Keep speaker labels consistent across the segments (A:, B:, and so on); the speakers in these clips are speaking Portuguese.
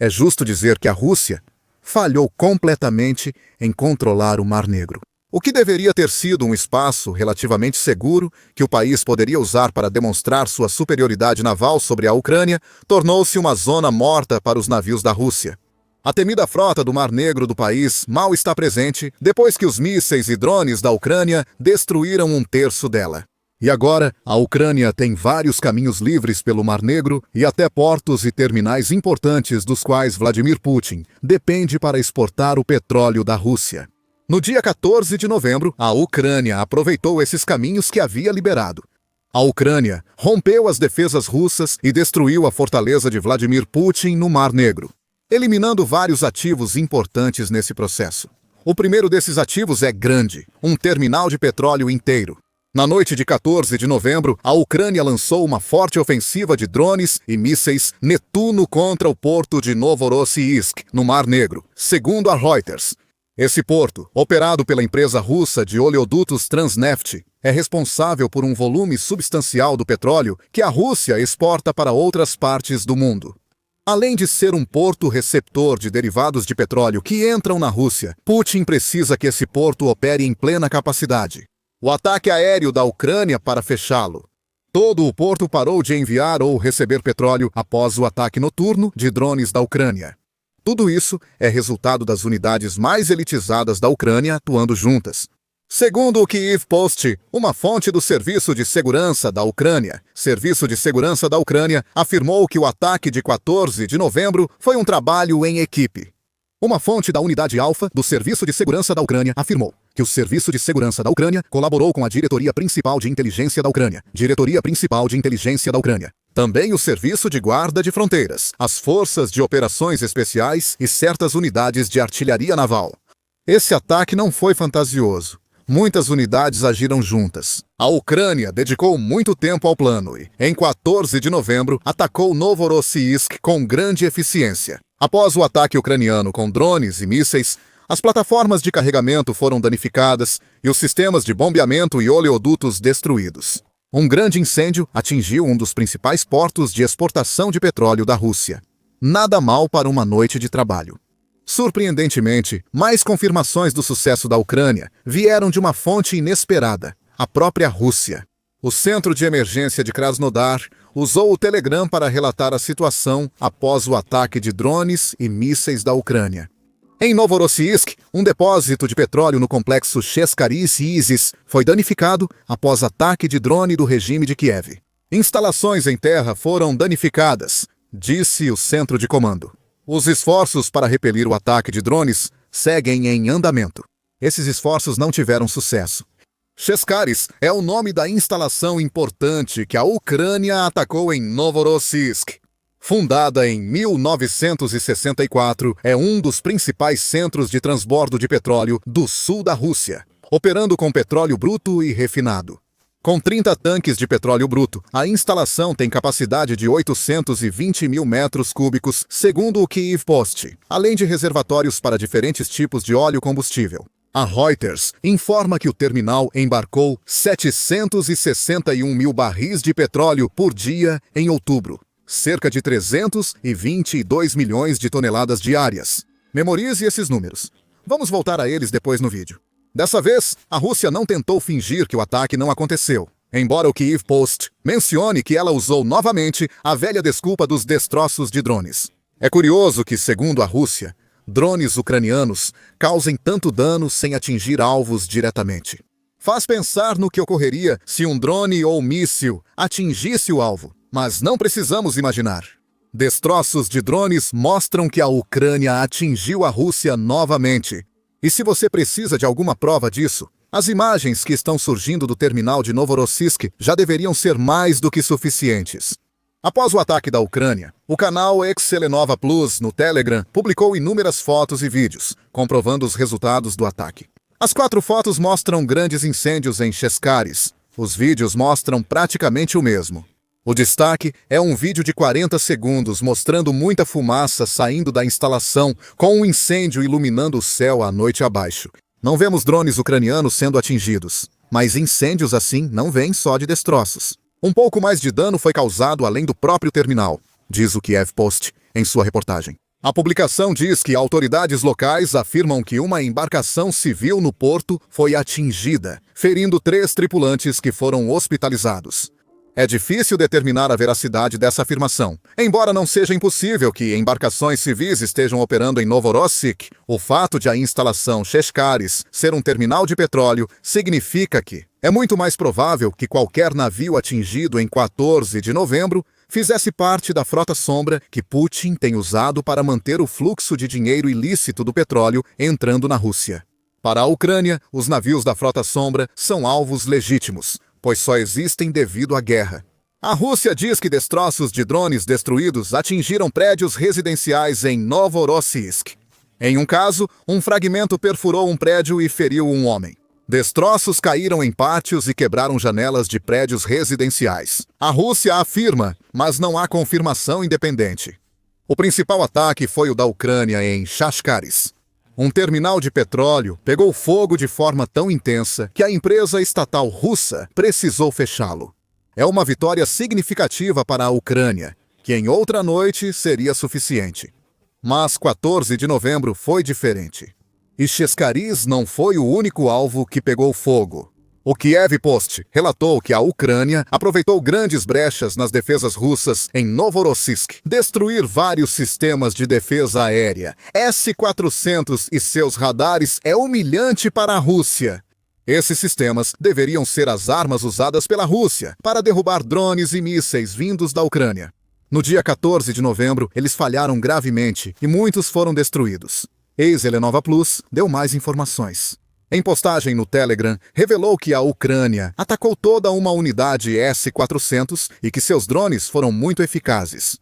A: É justo dizer que a Rússia falhou completamente em controlar o Mar Negro. O que deveria ter sido um espaço relativamente seguro que o país poderia usar para demonstrar sua superioridade naval sobre a Ucrânia, tornou-se uma zona morta para os navios da Rússia. A temida frota do Mar Negro do país mal está presente depois que os mísseis e drones da Ucrânia destruíram um terço dela. E agora, a Ucrânia tem vários caminhos livres pelo Mar Negro e até portos e terminais importantes dos quais Vladimir Putin depende para exportar o petróleo da Rússia. No dia 14 de novembro, a Ucrânia aproveitou esses caminhos que havia liberado. A Ucrânia rompeu as defesas russas e destruiu a fortaleza de Vladimir Putin no Mar Negro, eliminando vários ativos importantes nesse processo. O primeiro desses ativos é grande, um terminal de petróleo inteiro. Na noite de 14 de novembro, a Ucrânia lançou uma forte ofensiva de drones e mísseis Netuno contra o porto de Novorossiysk, no Mar Negro, segundo a Reuters. Esse porto, operado pela empresa russa de oleodutos Transneft, é responsável por um volume substancial do petróleo que a Rússia exporta para outras partes do mundo. Além de ser um porto receptor de derivados de petróleo que entram na Rússia, Putin precisa que esse porto opere em plena capacidade. O ataque aéreo da Ucrânia para fechá-lo. Todo o porto parou de enviar ou receber petróleo após o ataque noturno de drones da Ucrânia. Tudo isso é resultado das unidades mais elitizadas da Ucrânia atuando juntas. Segundo o Kyiv Post, uma fonte do Serviço de Segurança da Ucrânia, afirmou que o ataque de 14 de novembro foi um trabalho em equipe. Uma fonte da Unidade Alfa do Serviço de Segurança da Ucrânia afirmou que o Serviço de Segurança da Ucrânia colaborou com a Diretoria Principal de Inteligência da Ucrânia, também o Serviço de Guarda de Fronteiras, as Forças de Operações Especiais e certas unidades de artilharia naval. Esse ataque não foi fantasioso. Muitas unidades agiram juntas. A Ucrânia dedicou muito tempo ao plano e, em 14 de novembro, atacou Novorossiysk com grande eficiência. Após o ataque ucraniano com drones e mísseis, as plataformas de carregamento foram danificadas e os sistemas de bombeamento e oleodutos destruídos. Um grande incêndio atingiu um dos principais portos de exportação de petróleo da Rússia. Nada mal para uma noite de trabalho. Surpreendentemente, mais confirmações do sucesso da Ucrânia vieram de uma fonte inesperada, a própria Rússia. O Centro de Emergência de Krasnodar usou o Telegram para relatar a situação após o ataque de drones e mísseis da Ucrânia. Em Novorossiysk, um depósito de petróleo no complexo Cheskariy-Iziz foi danificado após ataque de drone do regime de Kiev. Instalações em terra foram danificadas, disse o centro de comando. Os esforços para repelir o ataque de drones seguem em andamento. Esses esforços não tiveram sucesso. Cheskariy é o nome da instalação importante que a Ucrânia atacou em Novorossiysk. Fundada em 1964, é um dos principais centros de transbordo de petróleo do sul da Rússia, operando com petróleo bruto e refinado. Com 30 tanques de petróleo bruto, a instalação tem capacidade de 820 mil metros cúbicos, segundo o Kyiv Post, além de reservatórios para diferentes tipos de óleo combustível. A Reuters informa que o terminal embarcou 761 mil barris de petróleo por dia em outubro. Cerca de 322 milhões de toneladas diárias. Memorize esses números. Vamos voltar a eles depois no vídeo. Dessa vez, a Rússia não tentou fingir que o ataque não aconteceu, embora o Kyiv Post mencione que ela usou novamente a velha desculpa dos destroços de drones. É curioso que, segundo a Rússia, drones ucranianos causem tanto dano sem atingir alvos diretamente. Faz pensar no que ocorreria se um drone ou míssil atingisse o alvo. Mas não precisamos imaginar. Destroços de drones mostram que a Ucrânia atingiu a Rússia novamente. E se você precisa de alguma prova disso, as imagens que estão surgindo do terminal de Novorossiysk já deveriam ser mais do que suficientes. Após o ataque da Ucrânia, o canal Excelenova Plus no Telegram publicou inúmeras fotos e vídeos, comprovando os resultados do ataque. As 4 fotos mostram grandes incêndios em Cheskariy. Os vídeos mostram praticamente o mesmo. O destaque é um vídeo de 40 segundos mostrando muita fumaça saindo da instalação, com um incêndio iluminando o céu à noite abaixo. Não vemos drones ucranianos sendo atingidos, mas incêndios assim não vêm só de destroços. Um pouco mais de dano foi causado além do próprio terminal, diz o Kyiv Post em sua reportagem. A publicação diz que autoridades locais afirmam que uma embarcação civil no porto foi atingida, ferindo 3 tripulantes que foram hospitalizados. É difícil determinar a veracidade dessa afirmação. Embora não seja impossível que embarcações civis estejam operando em Novorossiysk, o fato de a instalação Cheshkaris ser um terminal de petróleo significa que é muito mais provável que qualquer navio atingido em 14 de novembro fizesse parte da frota sombra que Putin tem usado para manter o fluxo de dinheiro ilícito do petróleo entrando na Rússia. Para a Ucrânia, os navios da frota sombra são alvos legítimos, pois só existem devido à guerra. A Rússia diz que destroços de drones destruídos atingiram prédios residenciais em Novorossiysk. Em um caso, um fragmento perfurou um prédio e feriu um homem. Destroços caíram em pátios e quebraram janelas de prédios residenciais. A Rússia afirma, mas não há confirmação independente. O principal ataque foi o da Ucrânia em Chashkaris. Um terminal de petróleo pegou fogo de forma tão intensa que a empresa estatal russa precisou fechá-lo. É uma vitória significativa para a Ucrânia, que em outra noite seria suficiente. Mas 14 de novembro foi diferente. E Cheshkaris não foi o único alvo que pegou fogo. O Kiev Post relatou que a Ucrânia aproveitou grandes brechas nas defesas russas em Novorossiysk, destruir vários sistemas de defesa aérea. S-400 e seus radares é humilhante para a Rússia. Esses sistemas deveriam ser as armas usadas pela Rússia para derrubar drones e mísseis vindos da Ucrânia. No dia 14 de novembro, eles falharam gravemente e muitos foram destruídos. Ex-Zelenova Plus deu mais informações. Em postagem no Telegram, revelou que a Ucrânia atacou toda uma unidade S-400 e que seus drones foram muito eficazes.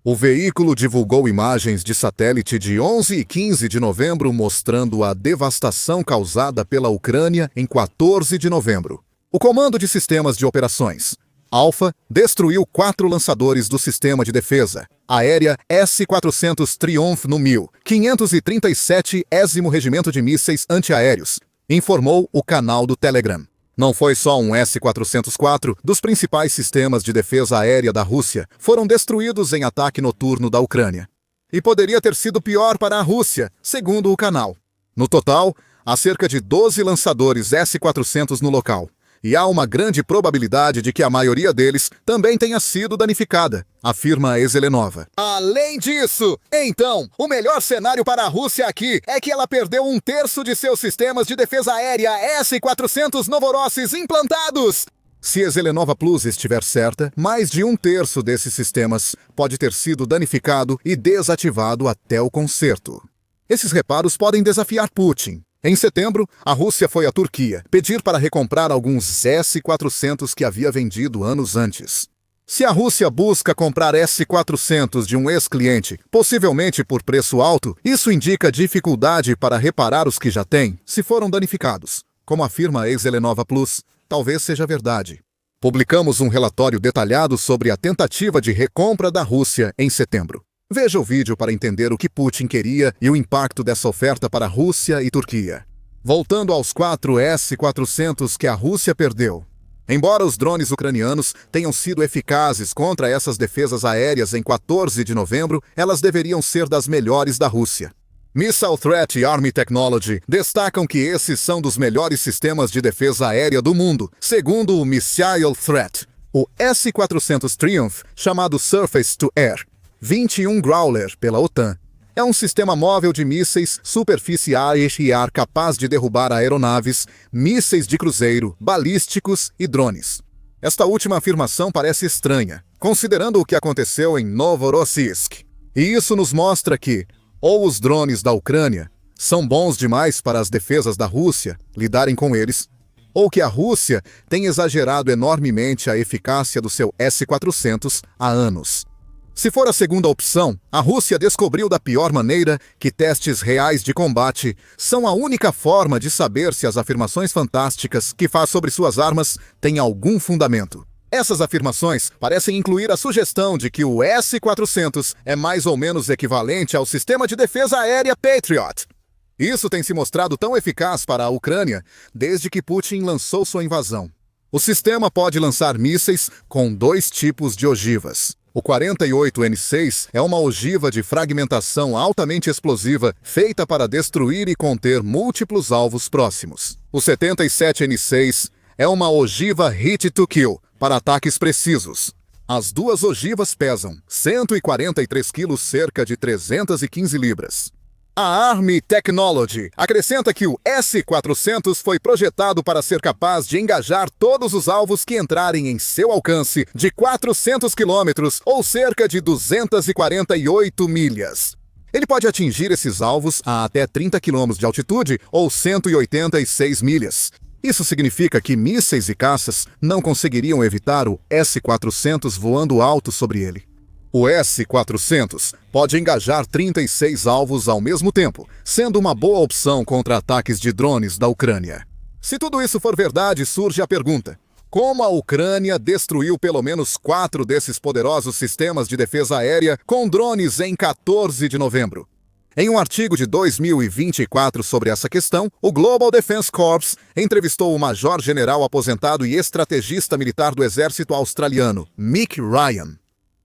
A: O veículo divulgou imagens de satélite de 11 e 15 de novembro mostrando a devastação causada pela Ucrânia em 14 de novembro. O Comando de Sistemas de Operações, Alpha, destruiu 4 lançadores do sistema de defesa aérea S-400 Triumph no 1537º Regimento de Mísseis Antiaéreos, informou o canal do Telegram. Não foi só um S-404 dos principais sistemas de defesa aérea da Rússia foram destruídos em ataque noturno da Ucrânia. E poderia ter sido pior para a Rússia, segundo o canal. No total, há cerca de 12 lançadores S-400 no local. E há uma grande probabilidade de que a maioria deles também tenha sido danificada, afirma a Zelenova. Além disso, então, o melhor cenário para a Rússia aqui é que ela perdeu 1/3 de seus sistemas de defesa aérea S-400 Novorossiysk implantados. Se a Zelenova Plus estiver certa, mais de 1/3 desses sistemas pode ter sido danificado e desativado até o conserto. Esses reparos podem desafiar Putin. Em setembro, a Rússia foi à Turquia pedir para recomprar alguns S-400 que havia vendido anos antes. Se a Rússia busca comprar S-400 de um ex-cliente, possivelmente por preço alto, isso indica dificuldade para reparar os que já tem, se foram danificados. Como afirma a ex-Zelenova Plus, talvez seja verdade. Publicamos um relatório detalhado sobre a tentativa de recompra da Rússia em setembro. Veja o vídeo para entender o que Putin queria e o impacto dessa oferta para a Rússia e Turquia. Voltando aos 4 S-400 que a Rússia perdeu. Embora os drones ucranianos tenham sido eficazes contra essas defesas aéreas em 14 de novembro, elas deveriam ser das melhores da Rússia. Missile Threat e Army Technology destacam que esses são dos melhores sistemas de defesa aérea do mundo, segundo o Missile Threat. O S-400 Triumph, chamado Surface to Air, 21 Growler pela OTAN, é um sistema móvel de mísseis superfície e ar capaz de derrubar aeronaves, mísseis de cruzeiro, balísticos e drones. Esta última afirmação parece estranha, considerando o que aconteceu em Novorossiysk. E isso nos mostra que, ou os drones da Ucrânia são bons demais para as defesas da Rússia lidarem com eles, ou que a Rússia tem exagerado enormemente a eficácia do seu S-400 há anos. Se for a segunda opção, a Rússia descobriu da pior maneira que testes reais de combate são a única forma de saber se as afirmações fantásticas que faz sobre suas armas têm algum fundamento. Essas afirmações parecem incluir a sugestão de que o S-400 é mais ou menos equivalente ao sistema de defesa aérea Patriot. Isso tem se mostrado tão eficaz para a Ucrânia desde que Putin lançou sua invasão. O sistema pode lançar mísseis com 2 tipos de ogivas. O 48N6 é uma ogiva de fragmentação altamente explosiva feita para destruir e conter múltiplos alvos próximos. O 77N6 é uma ogiva Hit to Kill para ataques precisos. As duas ogivas pesam 143 kg, cerca de 315 libras. A Army Technology acrescenta que o S-400 foi projetado para ser capaz de engajar todos os alvos que entrarem em seu alcance de 400 quilômetros ou cerca de 248 milhas. Ele pode atingir esses alvos a até 30 km de altitude ou 186 milhas. Isso significa que mísseis e caças não conseguiriam evitar o S-400 voando alto sobre ele. O S-400 pode engajar 36 alvos ao mesmo tempo, sendo uma boa opção contra ataques de drones da Ucrânia. Se tudo isso for verdade, surge a pergunta: como a Ucrânia destruiu pelo menos 4 desses poderosos sistemas de defesa aérea com drones em 14 de novembro? Em um artigo de 2024 sobre essa questão, o Global Defense Corps entrevistou o major-general aposentado e estrategista militar do exército australiano, Mick Ryan.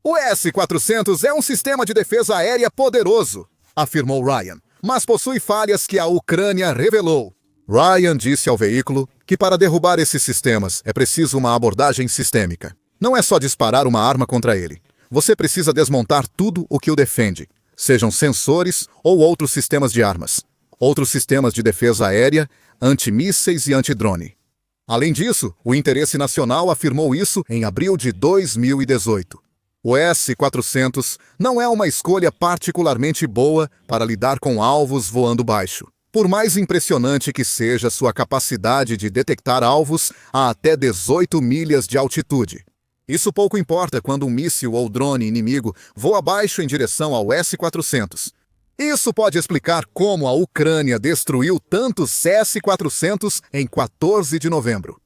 A: O S-400 é um sistema de defesa aérea poderoso, afirmou Ryan, mas possui falhas que a Ucrânia revelou. Ryan disse ao veículo que para derrubar esses sistemas é preciso uma abordagem sistêmica. Não é só disparar uma arma contra ele. Você precisa desmontar tudo o que o defende, sejam sensores ou outros sistemas de armas, outros sistemas de defesa aérea, antimísseis e antidrone. Além disso, o Interesse Nacional afirmou isso em abril de 2018. O S-400 não é uma escolha particularmente boa para lidar com alvos voando baixo, por mais impressionante que seja sua capacidade de detectar alvos a até 18 milhas de altitude. Isso pouco importa quando um míssil ou drone inimigo voa baixo em direção ao S-400. Isso pode explicar como a Ucrânia destruiu tantos S-400 em 14 de novembro.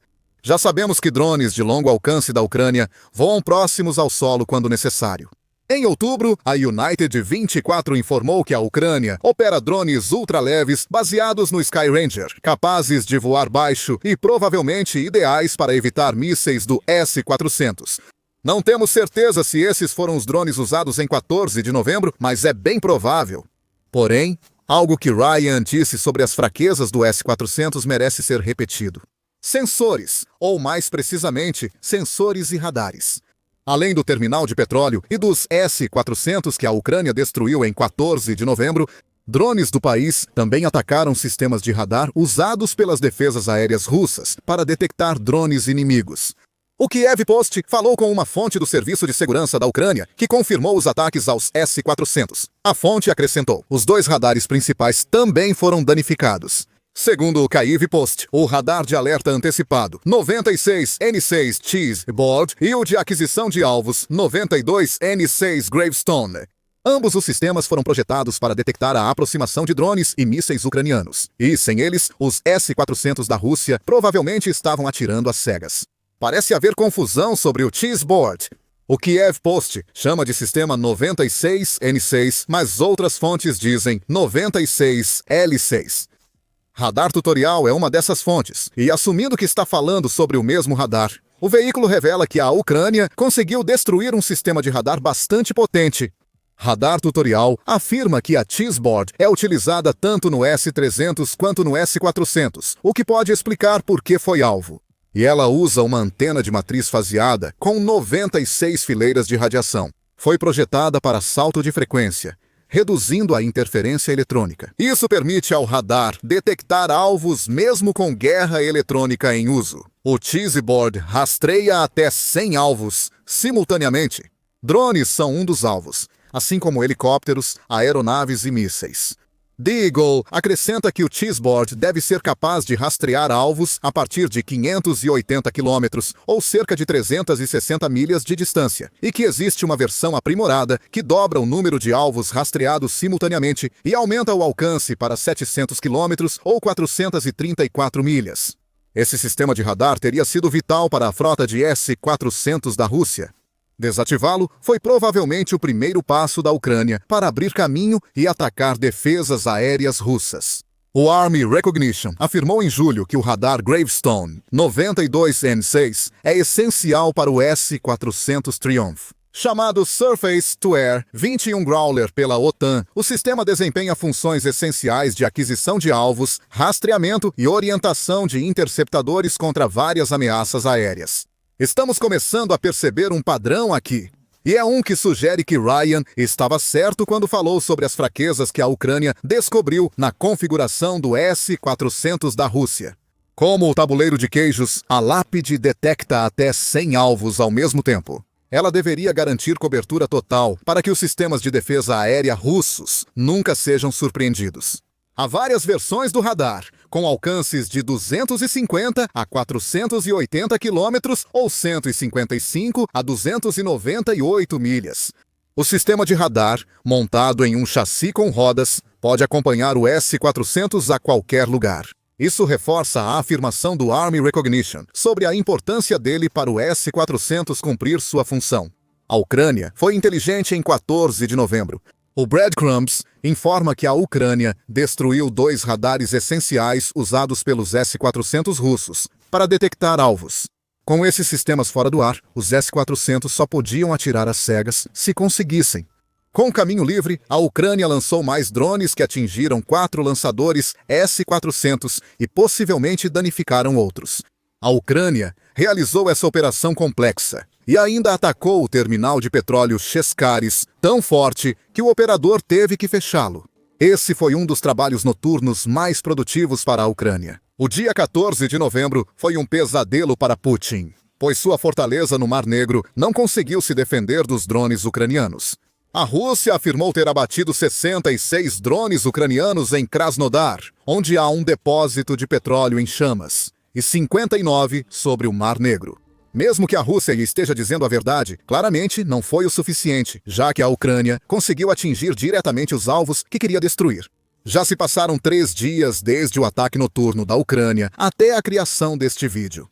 A: Já sabemos que drones de longo alcance da Ucrânia voam próximos ao solo quando necessário. Em outubro, a United 24 informou que a Ucrânia opera drones ultraleves baseados no Sky Ranger, capazes de voar baixo e provavelmente ideais para evitar mísseis do S-400. Não temos certeza se esses foram os drones usados em 14 de novembro, mas é bem provável. Porém, algo que Ryan disse sobre as fraquezas do S-400 merece ser repetido. Sensores, ou mais precisamente, sensores e radares. Além do terminal de petróleo e dos S-400 que a Ucrânia destruiu em 14 de novembro, drones do país também atacaram sistemas de radar usados pelas defesas aéreas russas para detectar drones inimigos. O Kiev Post falou com uma fonte do Serviço de Segurança da Ucrânia que confirmou os ataques aos S-400. A fonte acrescentou: os 2 radares principais também foram danificados. Segundo o Kiev Post, o radar de alerta antecipado 96N6 Cheeseboard e o de aquisição de alvos 92N6 Gravestone. Ambos os sistemas foram projetados para detectar a aproximação de drones e mísseis ucranianos. E, sem eles, os S-400 da Rússia provavelmente estavam atirando às cegas. Parece haver confusão sobre o Cheeseboard. O Kiev Post chama de sistema 96N6, mas outras fontes dizem 96L6. Radar Tutorial é uma dessas fontes, e assumindo que está falando sobre o mesmo radar, o veículo revela que a Ucrânia conseguiu destruir um sistema de radar bastante potente. Radar Tutorial afirma que a Cheeseboard é utilizada tanto no S-300 quanto no S-400, o que pode explicar por que foi alvo. E ela usa uma antena de matriz faseada com 96 fileiras de radiação. Foi projetada para salto de frequência, reduzindo a interferência eletrônica. Isso permite ao radar detectar alvos mesmo com guerra eletrônica em uso. O Cheeseboard rastreia até 100 alvos simultaneamente. Drones são um dos alvos, assim como helicópteros, aeronaves e mísseis. The Eagle acrescenta que o Cheeseboard deve ser capaz de rastrear alvos a partir de 580 km, ou cerca de 360 milhas de distância, e que existe uma versão aprimorada que dobra o número de alvos rastreados simultaneamente e aumenta o alcance para 700 km ou 434 milhas. Esse sistema de radar teria sido vital para a frota de S-400 da Rússia. Desativá-lo foi provavelmente o primeiro passo da Ucrânia para abrir caminho e atacar defesas aéreas russas. O Army Recognition afirmou em julho que o radar Gravestone 92N6 é essencial para o S-400 Triumph. Chamado Surface-to-Air 21 Growler pela OTAN, o sistema desempenha funções essenciais de aquisição de alvos, rastreamento e orientação de interceptadores contra várias ameaças aéreas. Estamos começando a perceber um padrão aqui. E é um que sugere que Ryan estava certo quando falou sobre as fraquezas que a Ucrânia descobriu na configuração do S-400 da Rússia. Como o tabuleiro de queijos, a lápide detecta até 100 alvos ao mesmo tempo. Ela deveria garantir cobertura total para que os sistemas de defesa aérea russos nunca sejam surpreendidos. Há várias versões do radar, com alcances de 250 a 480 quilômetros ou 155 a 298 milhas. O sistema de radar, montado em um chassi com rodas, pode acompanhar o S-400 a qualquer lugar. Isso reforça a afirmação do Army Recognition sobre a importância dele para o S-400 cumprir sua função. A Ucrânia foi inteligente em 14 de novembro. O Breadcrumbs informa que a Ucrânia destruiu 2 radares essenciais usados pelos S-400 russos para detectar alvos. Com esses sistemas fora do ar, os S-400 só podiam atirar às cegas se conseguissem. Com caminho livre, a Ucrânia lançou mais drones que atingiram 4 lançadores S-400 e possivelmente danificaram outros. A Ucrânia realizou essa operação complexa e ainda atacou o terminal de petróleo Cheskharis tão forte que o operador teve que fechá-lo. Esse foi um dos trabalhos noturnos mais produtivos para a Ucrânia. O dia 14 de novembro foi um pesadelo para Putin, pois sua fortaleza no Mar Negro não conseguiu se defender dos drones ucranianos. A Rússia afirmou ter abatido 66 drones ucranianos em Krasnodar, onde há um depósito de petróleo em chamas, e 59 sobre o Mar Negro. Mesmo que a Rússia esteja dizendo a verdade, claramente não foi o suficiente, já que a Ucrânia conseguiu atingir diretamente os alvos que queria destruir. Já se passaram 3 dias desde o ataque noturno da Ucrânia até a criação deste vídeo.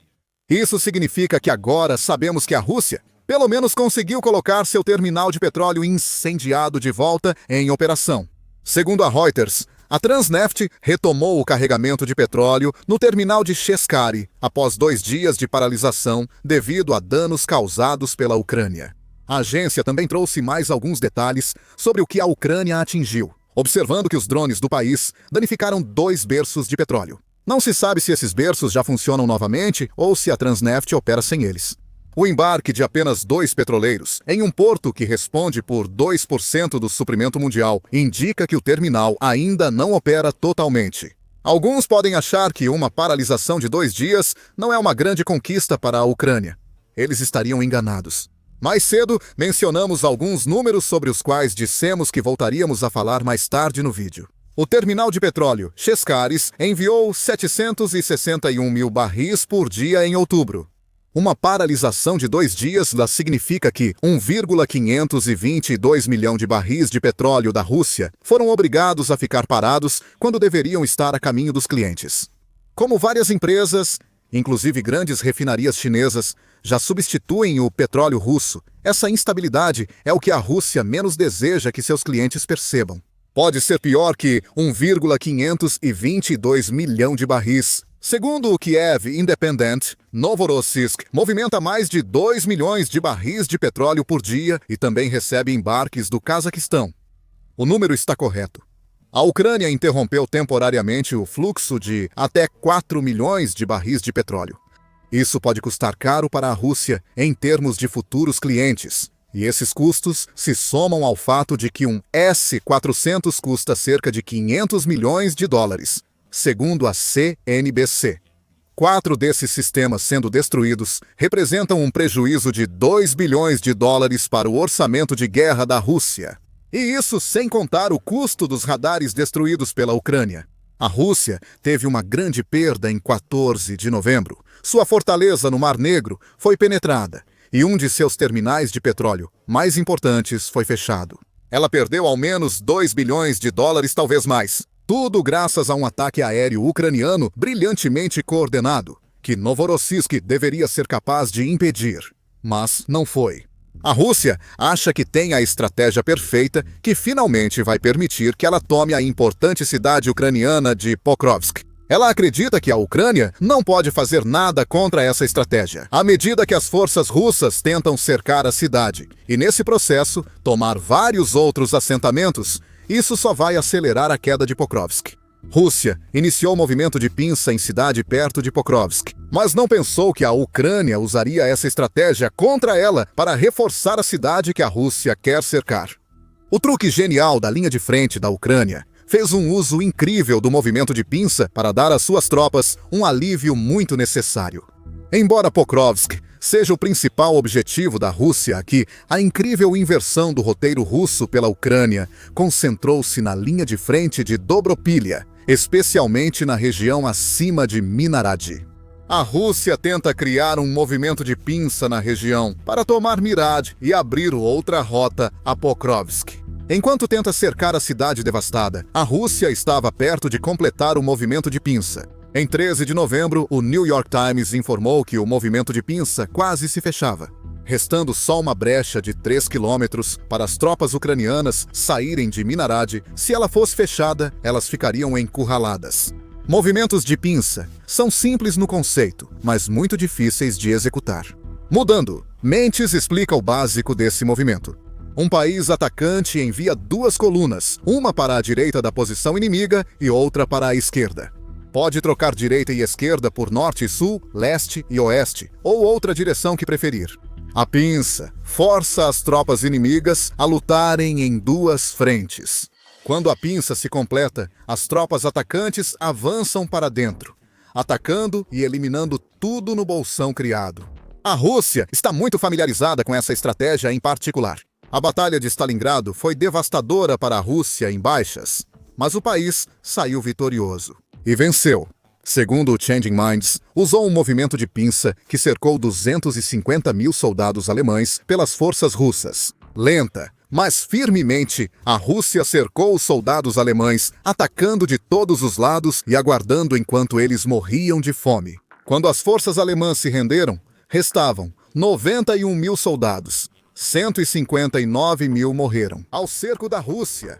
A: Isso significa que agora sabemos que a Rússia pelo menos conseguiu colocar seu terminal de petróleo incendiado de volta em operação. Segundo a Reuters, a Transneft retomou o carregamento de petróleo no terminal de Cheskari após 2 dias de paralisação devido a danos causados pela Ucrânia. A agência também trouxe mais alguns detalhes sobre o que a Ucrânia atingiu, observando que os drones do país danificaram 2 berços de petróleo. Não se sabe se esses berços já funcionam novamente ou se a Transneft opera sem eles. O embarque de apenas 2 petroleiros em um porto que responde por 2% do suprimento mundial indica que o terminal ainda não opera totalmente. Alguns podem achar que uma paralisação de 2 dias não é uma grande conquista para a Ucrânia. Eles estariam enganados. Mais cedo, mencionamos alguns números sobre os quais dissemos que voltaríamos a falar mais tarde no vídeo. O terminal de petróleo Cheskharis enviou 761 mil barris por dia em outubro. Uma paralisação de 2 dias significa que 1,522 milhão de barris de petróleo da Rússia foram obrigados a ficar parados quando deveriam estar a caminho dos clientes. Como várias empresas, inclusive grandes refinarias chinesas, já substituem o petróleo russo, essa instabilidade é o que a Rússia menos deseja que seus clientes percebam. Pode ser pior que 1,522 milhão de barris. Segundo o Kiev Independent, Novorossiysk movimenta mais de 2 milhões de barris de petróleo por dia e também recebe embarques do Cazaquistão. O número está correto. A Ucrânia interrompeu temporariamente o fluxo de até 4 milhões de barris de petróleo. Isso pode custar caro para a Rússia em termos de futuros clientes. E esses custos se somam ao fato de que um S-400 custa cerca de 500 milhões de dólares. Segundo a CNBC. 4 desses sistemas sendo destruídos representam um prejuízo de 2 bilhões de dólares para o orçamento de guerra da Rússia. E isso sem contar o custo dos radares destruídos pela Ucrânia. A Rússia teve uma grande perda em 14 de novembro. Sua fortaleza no Mar Negro foi penetrada e um de seus terminais de petróleo mais importantes foi fechado. Ela perdeu ao menos 2 bilhões de dólares, talvez mais. Tudo graças a um ataque aéreo ucraniano brilhantemente coordenado, que Novorossiysk deveria ser capaz de impedir, mas não foi. A Rússia acha que tem a estratégia perfeita que finalmente vai permitir que ela tome a importante cidade ucraniana de Pokrovsk. Ela acredita que a Ucrânia não pode fazer nada contra essa estratégia, à medida que as forças russas tentam cercar a cidade, e nesse processo, tomar vários outros assentamentos. Isso só vai acelerar a queda de Pokrovsk. Rússia iniciou o movimento de pinça em cidade perto de Pokrovsk, mas não pensou que a Ucrânia usaria essa estratégia contra ela para reforçar a cidade que a Rússia quer cercar. O truque genial da linha de frente da Ucrânia fez um uso incrível do movimento de pinça para dar às suas tropas um alívio muito necessário. Embora Pokrovsk seja o principal objetivo da Rússia aqui, a incrível inversão do roteiro russo pela Ucrânia concentrou-se na linha de frente de Dobropilha, especialmente na região acima de Minarad. A Rússia tenta criar um movimento de pinça na região para tomar Mirad e abrir outra rota a Pokrovsk. Enquanto tenta cercar a cidade devastada, a Rússia estava perto de completar o movimento de pinça. Em 13 de novembro, o New York Times informou que o movimento de pinça quase se fechava, restando só uma brecha de 3 quilômetros para as tropas ucranianas saírem de Minarad. Se ela fosse fechada, elas ficariam encurraladas. Movimentos de pinça são simples no conceito, mas muito difíceis de executar. Mudando, Mentes explica o básico desse movimento. Um país atacante envia 2 colunas, uma para a direita da posição inimiga e outra para a esquerda. Pode trocar direita e esquerda por norte e sul, leste e oeste, ou outra direção que preferir. A pinça força as tropas inimigas a lutarem em 2 frentes. Quando a pinça se completa, as tropas atacantes avançam para dentro, atacando e eliminando tudo no bolsão criado. A Rússia está muito familiarizada com essa estratégia em particular. A Batalha de Stalingrado foi devastadora para a Rússia em baixas, mas o país saiu vitorioso e venceu. Segundo o Changing Minds, usou um movimento de pinça que cercou 250 mil soldados alemães pelas forças russas. Lenta, mas firmemente, a Rússia cercou os soldados alemães, atacando de todos os lados e aguardando enquanto eles morriam de fome. Quando as forças alemãs se renderam, restavam 91 mil soldados. 159 mil morreram ao cerco da Rússia.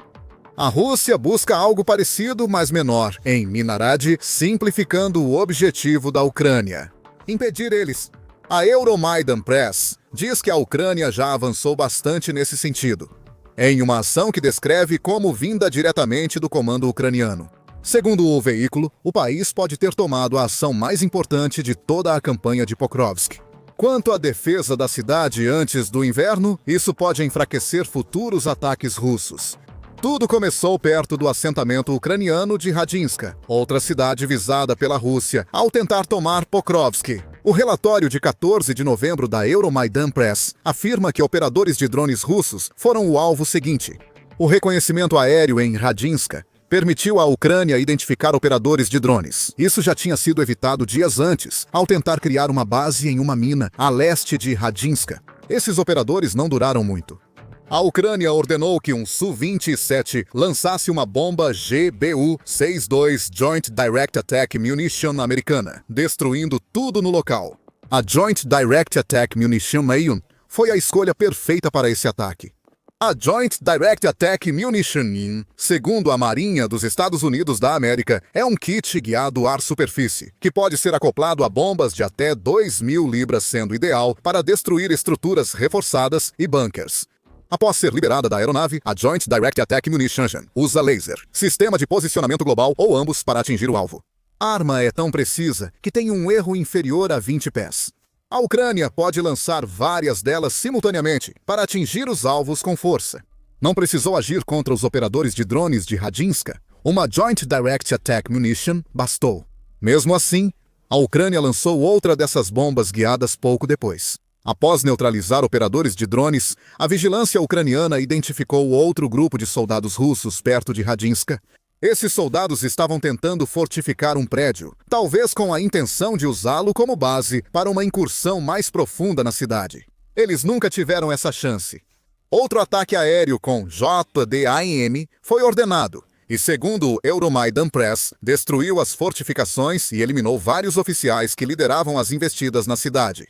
A: A Rússia busca algo parecido, mas menor, em Minarad, simplificando o objetivo da Ucrânia: impedir eles. A Euromaidan Press diz que a Ucrânia já avançou bastante nesse sentido, em uma ação que descreve como vinda diretamente do comando ucraniano. Segundo o veículo, o país pode ter tomado a ação mais importante de toda a campanha de Pokrovsk. Quanto à defesa da cidade antes do inverno, isso pode enfraquecer futuros ataques russos. Tudo começou perto do assentamento ucraniano de Radinska, outra cidade visada pela Rússia, ao tentar tomar Pokrovsk. O relatório de 14 de novembro da Euromaidan Press afirma que operadores de drones russos foram o alvo seguinte. O reconhecimento aéreo em Radinska permitiu à Ucrânia identificar operadores de drones. Isso já tinha sido evitado dias antes, ao tentar criar uma base em uma mina a leste de Radinska. Esses operadores não duraram muito. A Ucrânia ordenou que um Su-27 lançasse uma bomba GBU-62 Joint Direct Attack Munition americana, destruindo tudo no local. A Joint Direct Attack Munition Mayun foi a escolha perfeita para esse ataque. A Joint Direct Attack Munition, segundo a Marinha dos Estados Unidos da América, é um kit guiado ar-superfície, que pode ser acoplado a bombas de até 2.000 libras, sendo ideal para destruir estruturas reforçadas e bunkers. Após ser liberada da aeronave, a Joint Direct Attack Munition usa laser, sistema de posicionamento global ou ambos para atingir o alvo. A arma é tão precisa que tem um erro inferior a 20 pés. A Ucrânia pode lançar várias delas simultaneamente para atingir os alvos com força. Não precisou agir contra os operadores de drones de Radinska. Uma Joint Direct Attack Munition bastou. Mesmo assim, a Ucrânia lançou outra dessas bombas guiadas pouco depois. Após neutralizar operadores de drones, a vigilância ucraniana identificou outro grupo de soldados russos perto de Radinska. Esses soldados estavam tentando fortificar um prédio, talvez com a intenção de usá-lo como base para uma incursão mais profunda na cidade. Eles nunca tiveram essa chance. Outro ataque aéreo com JDAM foi ordenado, e segundo o Euromaidan Press, destruiu as fortificações e eliminou vários oficiais que lideravam as investidas na cidade.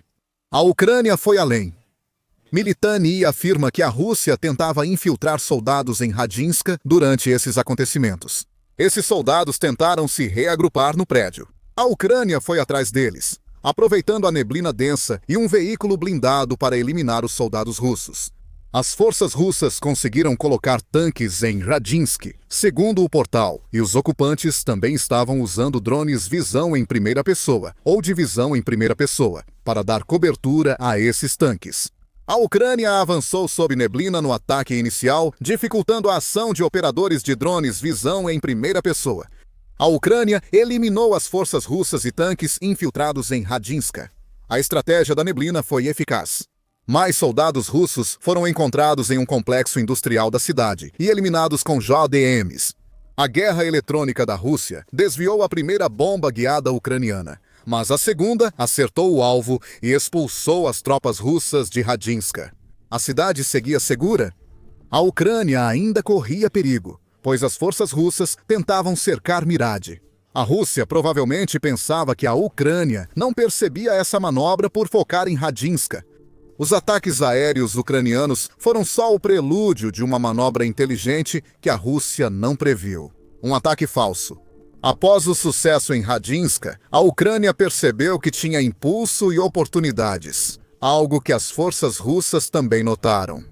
A: A Ucrânia foi além. Militani afirma que a Rússia tentava infiltrar soldados em Radinska durante esses acontecimentos. Esses soldados tentaram se reagrupar no prédio. A Ucrânia foi atrás deles, aproveitando a neblina densa e um veículo blindado para eliminar os soldados russos. As forças russas conseguiram colocar tanques em Radinsky, segundo o portal, e os ocupantes também estavam usando drones visão em primeira pessoa, ou de visão em primeira pessoa, para dar cobertura a esses tanques. A Ucrânia avançou sob neblina no ataque inicial, dificultando a ação de operadores de drones visão em primeira pessoa. A Ucrânia eliminou as forças russas e tanques infiltrados em Radinska. A estratégia da neblina foi eficaz. Mais soldados russos foram encontrados em um complexo industrial da cidade e eliminados com JDMs. A guerra eletrônica da Rússia desviou a primeira bomba guiada ucraniana, mas a segunda acertou o alvo e expulsou as tropas russas de Radinska. A cidade seguia segura? A Ucrânia ainda corria perigo, pois as forças russas tentavam cercar Mirad. A Rússia provavelmente pensava que a Ucrânia não percebia essa manobra por focar em Radinska. Os ataques aéreos ucranianos foram só o prelúdio de uma manobra inteligente que a Rússia não previu. Um ataque falso. Após o sucesso em Radinska, a Ucrânia percebeu que tinha impulso e oportunidades, algo que as forças russas também notaram.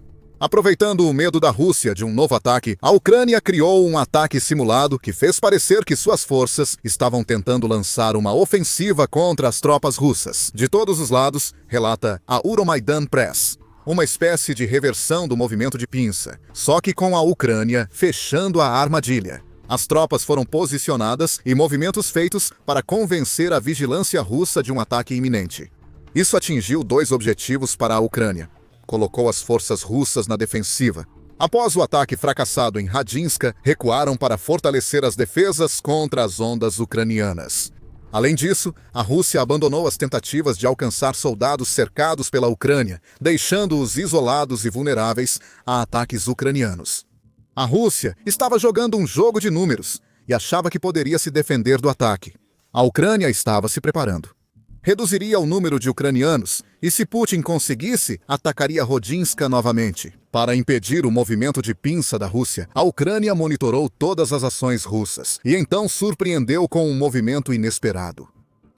A: Aproveitando o medo da Rússia de um novo ataque, a Ucrânia criou um ataque simulado que fez parecer que suas forças estavam tentando lançar uma ofensiva contra as tropas russas. De todos os lados, relata a Euromaidan Press, uma espécie de reversão do movimento de pinça, só que com a Ucrânia fechando a armadilha. As tropas foram posicionadas e movimentos feitos para convencer a vigilância russa de um ataque iminente. Isso atingiu 2 objetivos para a Ucrânia. Colocou as forças russas na defensiva. Após o ataque fracassado em Radinska, recuaram para fortalecer as defesas contra as ondas ucranianas. Além disso, a Rússia abandonou as tentativas de alcançar soldados cercados pela Ucrânia, deixando-os isolados e vulneráveis a ataques ucranianos. A Rússia estava jogando um jogo de números e achava que poderia se defender do ataque. A Ucrânia estava se preparando. Reduziria o número de ucranianos e, se Putin conseguisse, atacaria Rodinska novamente. Para impedir o movimento de pinça da Rússia, a Ucrânia monitorou todas as ações russas e então surpreendeu com um movimento inesperado.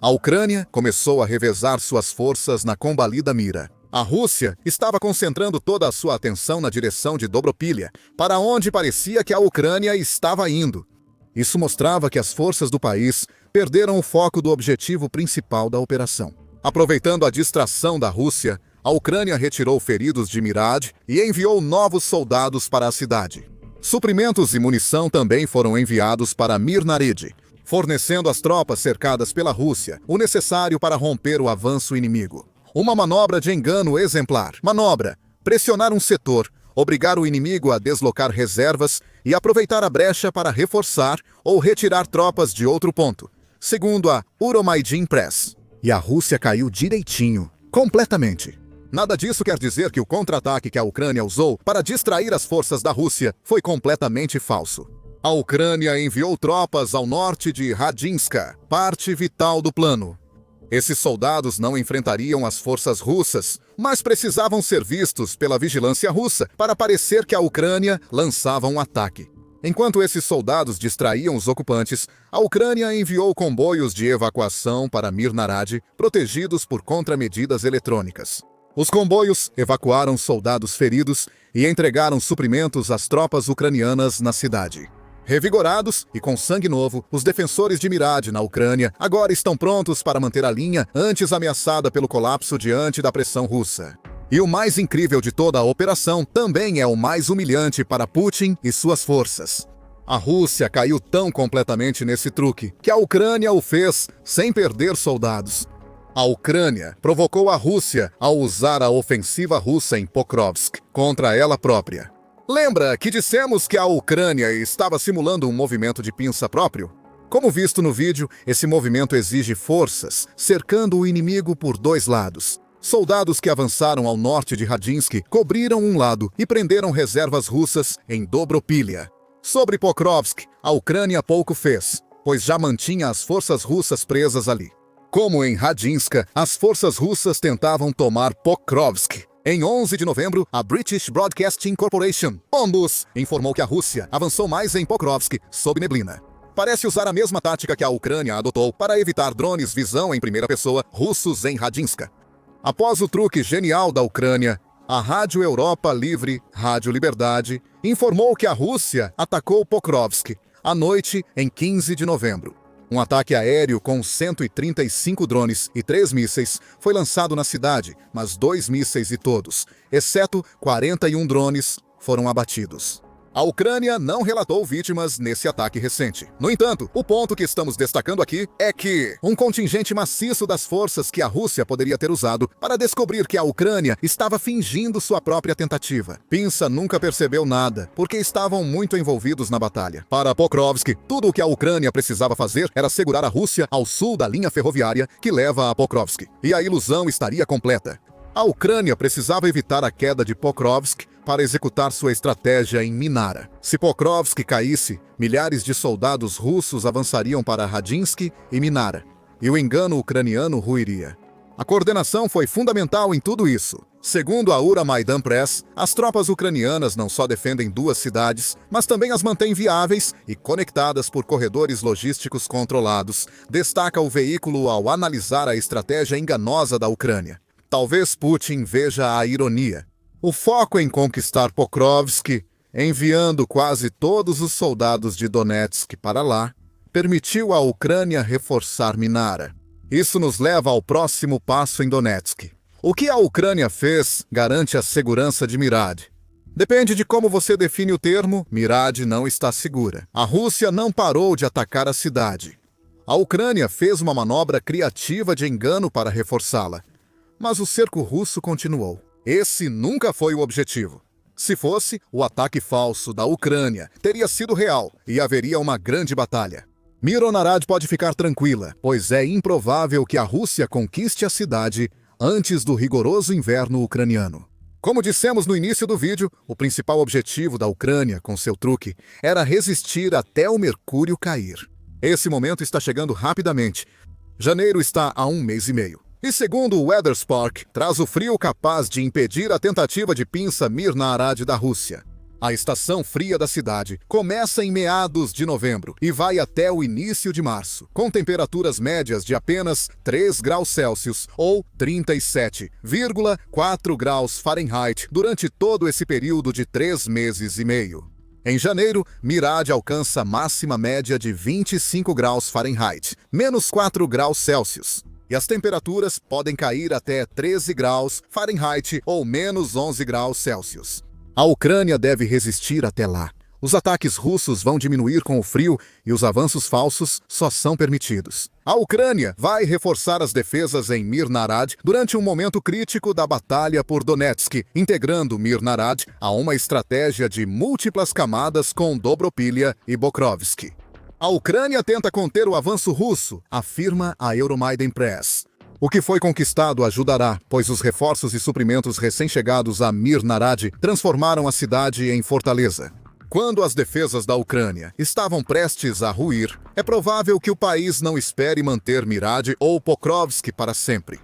A: A Ucrânia começou a revezar suas forças na combalida mira. A Rússia estava concentrando toda a sua atenção na direção de Dobropilha, para onde parecia que a Ucrânia estava indo. Isso mostrava que as forças do país perderam o foco do objetivo principal da operação. Aproveitando a distração da Rússia, a Ucrânia retirou feridos de Mirad e enviou novos soldados para a cidade. Suprimentos e munição também foram enviados para Mirnarid, fornecendo às tropas cercadas pela Rússia o necessário para romper o avanço inimigo. Uma manobra de engano exemplar. Manobra: pressionar um setor, obrigar o inimigo a deslocar reservas e aproveitar a brecha para reforçar ou retirar tropas de outro ponto, segundo a Euromaidan Press. E a Rússia caiu direitinho, completamente. Nada disso quer dizer que o contra-ataque que a Ucrânia usou para distrair as forças da Rússia foi completamente falso. A Ucrânia enviou tropas ao norte de Radinska, parte vital do plano. Esses soldados não enfrentariam as forças russas, mas precisavam ser vistos pela vigilância russa para parecer que a Ucrânia lançava um ataque. Enquanto esses soldados distraíam os ocupantes, a Ucrânia enviou comboios de evacuação para Mirnarad, protegidos por contramedidas eletrônicas. Os comboios evacuaram soldados feridos e entregaram suprimentos às tropas ucranianas na cidade. Revigorados e com sangue novo, os defensores de Mirad na Ucrânia agora estão prontos para manter a linha antes ameaçada pelo colapso diante da pressão russa. E o mais incrível de toda a operação também é o mais humilhante para Putin e suas forças. A Rússia caiu tão completamente nesse truque que a Ucrânia o fez sem perder soldados. A Ucrânia provocou a Rússia ao usar a ofensiva russa em Pokrovsk contra ela própria. Lembra que dissemos que a Ucrânia estava simulando um movimento de pinça próprio? Como visto no vídeo, esse movimento exige forças, cercando o inimigo por 2 lados. Soldados que avançaram ao norte de Radinsky cobriram um lado e prenderam reservas russas em Dobropilha. Sobre Pokrovsk, a Ucrânia pouco fez, pois já mantinha as forças russas presas ali. Como em Radinska, as forças russas tentavam tomar Pokrovsk. Em 11 de novembro, a British Broadcasting Corporation, Bombus, informou que a Rússia avançou mais em Pokrovsk sob neblina. parece usar a mesma tática que a Ucrânia adotou para evitar drones visão em primeira pessoa russos em Radinska. Após o truque genial da Ucrânia, a Rádio Europa Livre, Rádio Liberdade, informou que a Rússia atacou Pokrovsk à noite em 15 de novembro. Um ataque aéreo com 135 drones e 3 mísseis foi lançado na cidade, mas 2 mísseis e todos, exceto 41 drones, foram abatidos. A Ucrânia não relatou vítimas nesse ataque recente. No entanto, o ponto que estamos destacando aqui é que um contingente maciço das forças que a Rússia poderia ter usado para descobrir que a Ucrânia estava fingindo sua própria tentativa. Pinça nunca percebeu nada, porque estavam muito envolvidos na batalha. Para Pokrovsk, tudo o que a Ucrânia precisava fazer era segurar a Rússia ao sul da linha ferroviária que leva a Pokrovsk, e a ilusão estaria completa. A Ucrânia precisava evitar a queda de Pokrovsk para executar sua estratégia em Minara. Se Pokrovsk caísse, milhares de soldados russos avançariam para Radinsk e Minara, e o engano ucraniano ruiria. A coordenação foi fundamental em tudo isso. Segundo a Euromaidan Press, as tropas ucranianas não só defendem 2 cidades, mas também as mantêm viáveis e conectadas por corredores logísticos controlados, destaca o veículo ao analisar a estratégia enganosa da Ucrânia. Talvez Putin veja a ironia. O foco em conquistar Pokrovsk, enviando quase todos os soldados de Donetsk para lá, permitiu à Ucrânia reforçar Minara. Isso nos leva ao próximo passo em Donetsk. O que a Ucrânia fez garante a segurança de Mirad. Depende de como você define o termo, Mirad não está segura. A Rússia não parou de atacar a cidade. A Ucrânia fez uma manobra criativa de engano para reforçá-la. Mas o cerco russo continuou. Esse nunca foi o objetivo. Se fosse, o ataque falso da Ucrânia teria sido real e haveria uma grande batalha. Mironarad pode ficar tranquila, pois é improvável que a Rússia conquiste a cidade antes do rigoroso inverno ucraniano. Como dissemos no início do vídeo, o principal objetivo da Ucrânia com seu truque era resistir até o mercúrio cair. Esse momento está chegando rapidamente. Janeiro está a 1 mês e meio. E segundo o Weatherspark, traz o frio capaz de impedir a tentativa de pinça Mirnarad da Rússia. A estação fria da cidade começa em meados de novembro e vai até o início de março, com temperaturas médias de apenas 3 graus Celsius ou 37,4 graus Fahrenheit durante todo esse período de 3 meses e meio. Em janeiro, Mirad alcança máxima média de 25 graus Fahrenheit, menos 4 graus Celsius. E as temperaturas podem cair até 13 graus Fahrenheit ou menos 11 graus Celsius. A Ucrânia deve resistir até lá. Os ataques russos vão diminuir com o frio e os avanços falsos só são permitidos. A Ucrânia vai reforçar as defesas em Mirnarad durante um momento crítico da batalha por Donetsk, integrando Mirnarad a uma estratégia de múltiplas camadas com Dobropilha e Pokrovsk. A Ucrânia tenta conter o avanço russo, afirma a Euromaidan Press. O que foi conquistado ajudará, pois os reforços e suprimentos recém-chegados a Mirnarad transformaram a cidade em fortaleza. Quando as defesas da Ucrânia estavam prestes a ruir, é provável que o país não espere manter Mirad ou Pokrovsk para sempre.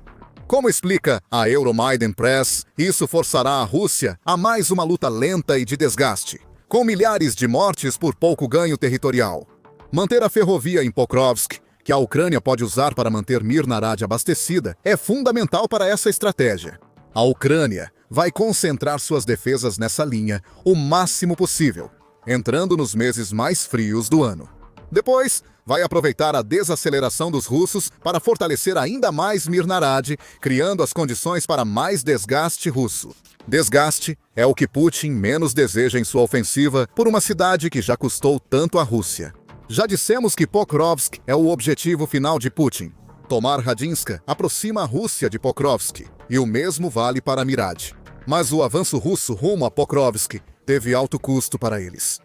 A: Como explica a Euromaidan Press, isso forçará a Rússia a mais uma luta lenta e de desgaste, com milhares de mortes por pouco ganho territorial. Manter a ferrovia em Pokrovsk, que a Ucrânia pode usar para manter Mirnarad abastecida, é fundamental para essa estratégia. A Ucrânia vai concentrar suas defesas nessa linha o máximo possível, entrando nos meses mais frios do ano. Depois, vai aproveitar a desaceleração dos russos para fortalecer ainda mais Mirnarad, criando as condições para mais desgaste russo. Desgaste é o que Putin menos deseja em sua ofensiva por uma cidade que já custou tanto à Rússia. Já dissemos que Pokrovsk é o objetivo final de Putin. Tomar Radinska aproxima a Rússia de Pokrovsk, e o mesmo vale para Mirad. Mas o avanço russo rumo a Pokrovsk teve alto custo para eles.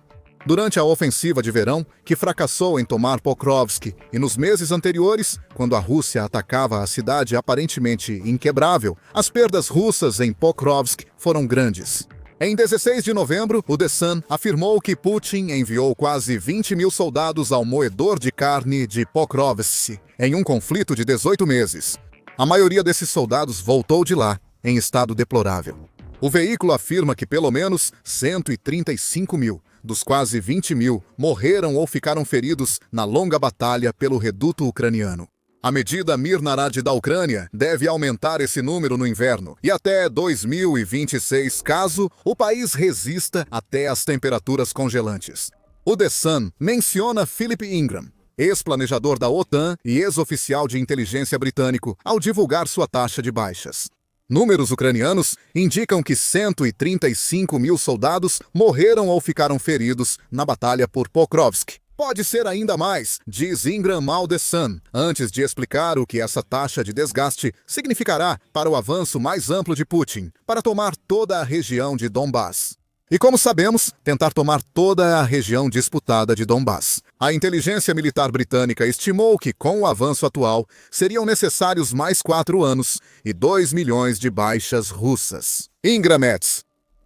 A: Durante a ofensiva de verão, que fracassou em tomar Pokrovsk, e nos meses anteriores, quando a Rússia atacava a cidade aparentemente inquebrável, as perdas russas em Pokrovsk foram grandes. Em 16 de novembro, o The Sun afirmou que Putin enviou quase 20 mil soldados ao moedor de carne de Pokrovsk, em um conflito de 18 meses. A maioria desses soldados voltou de lá, em estado deplorável. O veículo afirma que pelo menos 135 mil dos quase 20 mil morreram ou ficaram feridos na longa batalha pelo reduto ucraniano. A medida Mir-Narad da Ucrânia deve aumentar esse número no inverno e até 2026, caso o país resista até as temperaturas congelantes. O The Sun menciona Philip Ingram, ex-planejador da OTAN e ex-oficial de inteligência britânico, ao divulgar sua taxa de baixas. Números ucranianos indicam que 135 mil soldados morreram ou ficaram feridos na batalha por Pokrovsk. Pode ser ainda mais, diz Ingram ao The Sun, antes de explicar o que essa taxa de desgaste significará para o avanço mais amplo de Putin, para tomar toda a região de Donbass. E como sabemos, tentar tomar toda a região disputada de Donbass. A inteligência militar britânica estimou que, com o avanço atual, seriam necessários mais 4 anos e 2 milhões de baixas russas. Ingramets.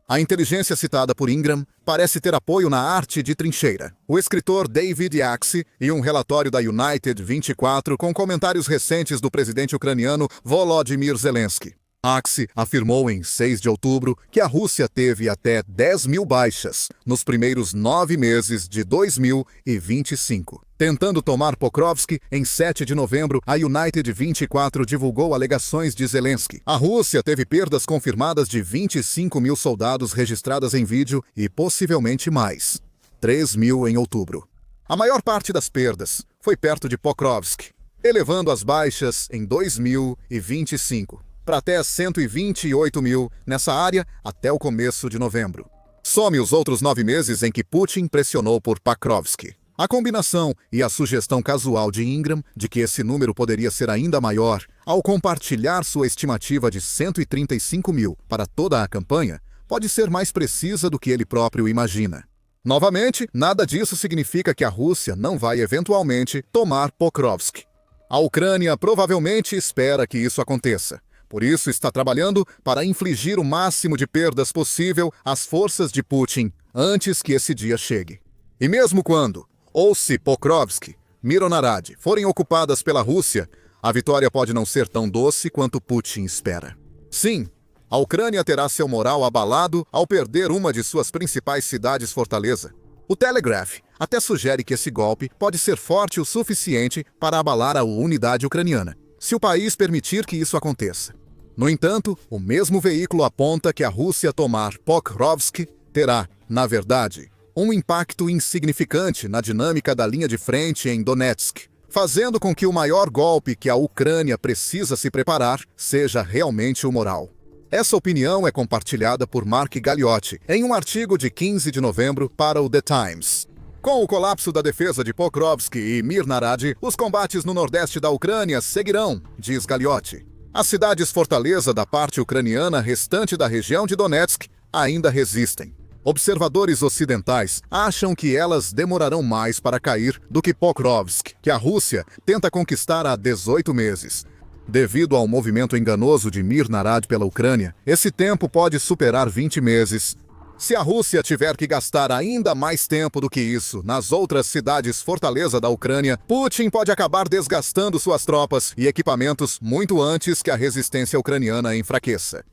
A: A inteligência citada por Ingram parece ter apoio na arte de trincheira. O escritor David Yaxi e um relatório da United 24 com comentários recentes do presidente ucraniano Volodymyr Zelensky. Yaxi afirmou em 6 de outubro que a Rússia teve até 10 mil baixas nos primeiros 9 meses de 2025. Tentando tomar Pokrovsk, em 7 de novembro, a United 24 divulgou alegações de Zelensky. A Rússia teve perdas confirmadas de 25 mil soldados registradas em vídeo e possivelmente mais. 3 mil em outubro. A maior parte das perdas foi perto de Pokrovsk, elevando as baixas em 2025 para até 128 mil nessa área até o começo de novembro. Some os outros 9 meses em que Putin pressionou por Pokrovsk. A combinação e a sugestão casual de Ingram de que esse número poderia ser ainda maior, ao compartilhar sua estimativa de 135 mil para toda a campanha, pode ser mais precisa do que ele próprio imagina. Novamente, nada disso significa que a Rússia não vai eventualmente tomar Pokrovsk. A Ucrânia provavelmente espera que isso aconteça. Por isso, está trabalhando para infligir o máximo de perdas possível às forças de Putin antes que esse dia chegue. E mesmo quando, ou se Pokrovsk, Mir-Narad forem ocupadas pela Rússia, a vitória pode não ser tão doce quanto Putin espera. Sim, a Ucrânia terá seu moral abalado ao perder uma de suas principais cidades-fortaleza. O Telegraph até sugere que esse golpe pode ser forte o suficiente para abalar a unidade ucraniana, se o país permitir que isso aconteça. No entanto, o mesmo veículo aponta que a Rússia tomar Pokrovsk terá, na verdade, um impacto insignificante na dinâmica da linha de frente em Donetsk, fazendo com que o maior golpe que a Ucrânia precisa se preparar seja realmente o moral. Essa opinião é compartilhada por Mark Galeotti em um artigo de 15 de novembro para o The Times. Com o colapso da defesa de Pokrovsk e Mir-Narad, os combates no nordeste da Ucrânia seguirão, diz Galeotti. As cidades-fortaleza da parte ucraniana restante da região de Donetsk ainda resistem. Observadores ocidentais acham que elas demorarão mais para cair do que Pokrovsk, que a Rússia tenta conquistar há 18 meses. Devido ao movimento enganoso de Mir-Narad pela Ucrânia, esse tempo pode superar 20 meses. Se a Rússia tiver que gastar ainda mais tempo do que isso nas outras cidades-fortaleza da Ucrânia, Putin pode acabar desgastando suas tropas e equipamentos muito antes que a resistência ucraniana enfraqueça.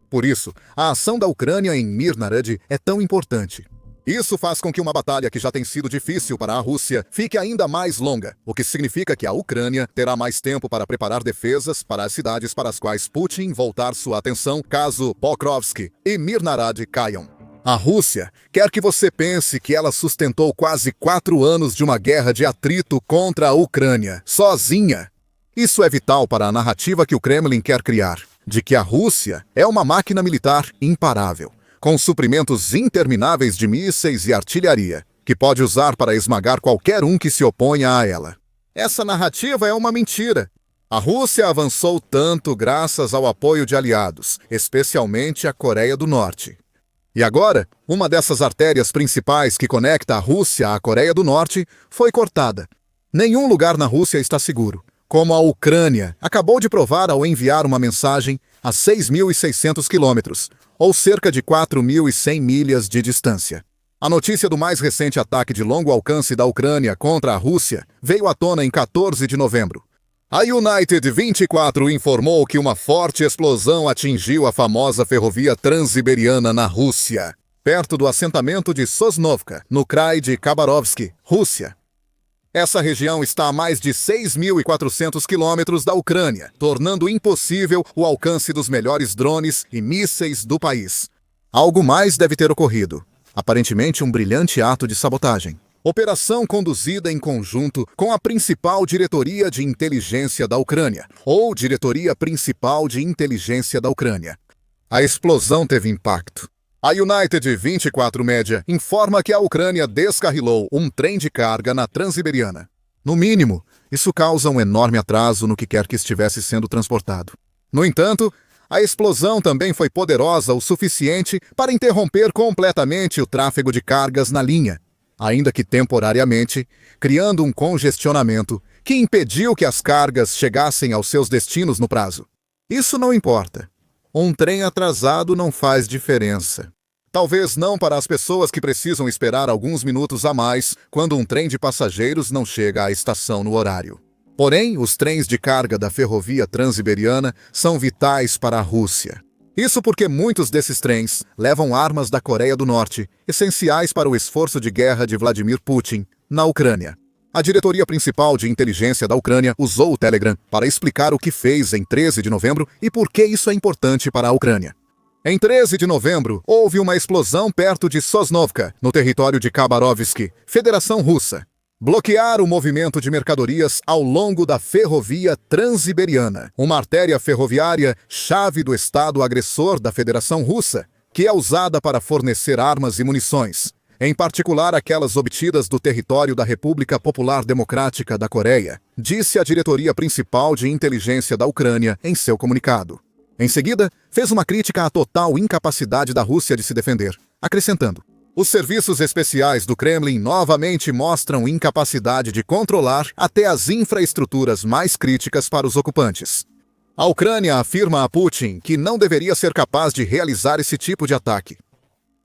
A: Por isso, a ação da Ucrânia em Mir-Narad é tão importante. Isso faz com que uma batalha que já tem sido difícil para a Rússia fique ainda mais longa, o que significa que a Ucrânia terá mais tempo para preparar defesas para as cidades para as quais Putin voltar sua atenção caso Pokrovsk e Mir-Narad caiam. A Rússia quer que você pense que ela sustentou quase 4 anos de uma guerra de atrito contra a Ucrânia, sozinha. Isso é vital para a narrativa que o Kremlin quer criar, de que a Rússia é uma máquina militar imparável, com suprimentos intermináveis de mísseis e artilharia, que pode usar para esmagar qualquer um que se oponha a ela. Essa narrativa é uma mentira. A Rússia avançou tanto graças ao apoio de aliados, especialmente a Coreia do Norte. E agora, uma dessas artérias principais que conecta a Rússia à Coreia do Norte foi cortada. Nenhum lugar na Rússia está seguro, como a Ucrânia acabou de provar ao enviar uma mensagem a 6.600 quilômetros, ou cerca de 4.100 milhas de distância. A notícia do mais recente ataque de longo alcance da Ucrânia contra a Rússia veio à tona em 14 de novembro. A United 24 informou que uma forte explosão atingiu a famosa ferrovia Transiberiana na Rússia. perto do assentamento de Sosnovka, no Krai de Khabarovsk, Rússia. Essa região está a mais de 6.400 quilômetros da Ucrânia, tornando impossível o alcance dos melhores drones e mísseis do país. Algo mais deve ter ocorrido. Aparentemente um brilhante ato de sabotagem. Operação conduzida em conjunto com a principal diretoria de inteligência da Ucrânia, ou Diretoria Principal de Inteligência da Ucrânia. A explosão teve impacto. A United 24 Média informa que a Ucrânia descarrilou um trem de carga na Transiberiana. No mínimo, isso causa um enorme atraso no que quer que estivesse sendo transportado. No entanto, a explosão também foi poderosa o suficiente para interromper completamente o tráfego de cargas na linha, ainda que temporariamente, criando um congestionamento que impediu que as cargas chegassem aos seus destinos no prazo. Isso não importa. Um trem atrasado não faz diferença. Talvez não para as pessoas que precisam esperar alguns minutos a mais quando um trem de passageiros não chega à estação no horário. Porém, os trens de carga da ferrovia transiberiana são vitais para a Rússia. Isso porque muitos desses trens levam armas da Coreia do Norte, essenciais para o esforço de guerra de Vladimir Putin na Ucrânia. A Diretoria Principal de Inteligência da Ucrânia usou o Telegram para explicar o que fez em 13 de novembro e por que isso é importante para a Ucrânia. Em 13 de novembro, houve uma explosão perto de Sosnovka, no território de Khabarovsk, Federação Russa. Bloquear o movimento de mercadorias ao longo da ferrovia transiberiana, uma artéria ferroviária chave do Estado agressor da Federação Russa, que é usada para fornecer armas e munições, em particular aquelas obtidas do território da República Popular Democrática da Coreia, disse a Diretoria Principal de Inteligência da Ucrânia em seu comunicado. Em seguida, fez uma crítica à total incapacidade da Rússia de se defender, acrescentando: os serviços especiais do Kremlin novamente mostram incapacidade de controlar até as infraestruturas mais críticas para os ocupantes. A Ucrânia afirma a Putin que não deveria ser capaz de realizar esse tipo de ataque.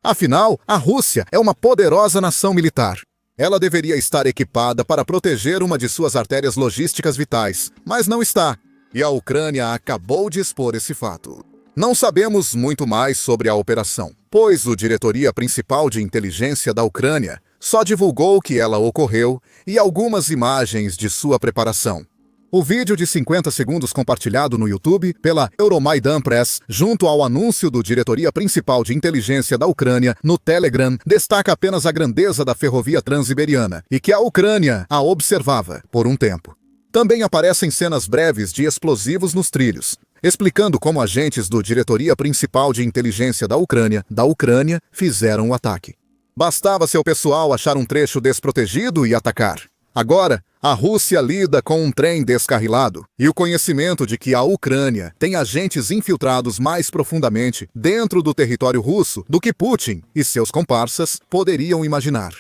A: Afinal, a Rússia é uma poderosa nação militar. Ela deveria estar equipada para proteger uma de suas artérias logísticas vitais, mas não está. E a Ucrânia acabou de expor esse fato. Não sabemos muito mais sobre a operação, pois a Diretoria Principal de Inteligência da Ucrânia só divulgou que ela ocorreu e algumas imagens de sua preparação. O vídeo de 50 segundos compartilhado no YouTube pela Euromaidan Press, junto ao anúncio do Diretoria Principal de Inteligência da Ucrânia no Telegram, destaca apenas a grandeza da ferrovia transiberiana e que a Ucrânia a observava por um tempo. Também aparecem cenas breves de explosivos nos trilhos, explicando como agentes do Diretoria Principal de Inteligência da Ucrânia fizeram o ataque. Bastava seu pessoal achar um trecho desprotegido e atacar. Agora, a Rússia lida com um trem descarrilado e o conhecimento de que a Ucrânia tem agentes infiltrados mais profundamente dentro do território russo do que Putin e seus comparsas poderiam imaginar.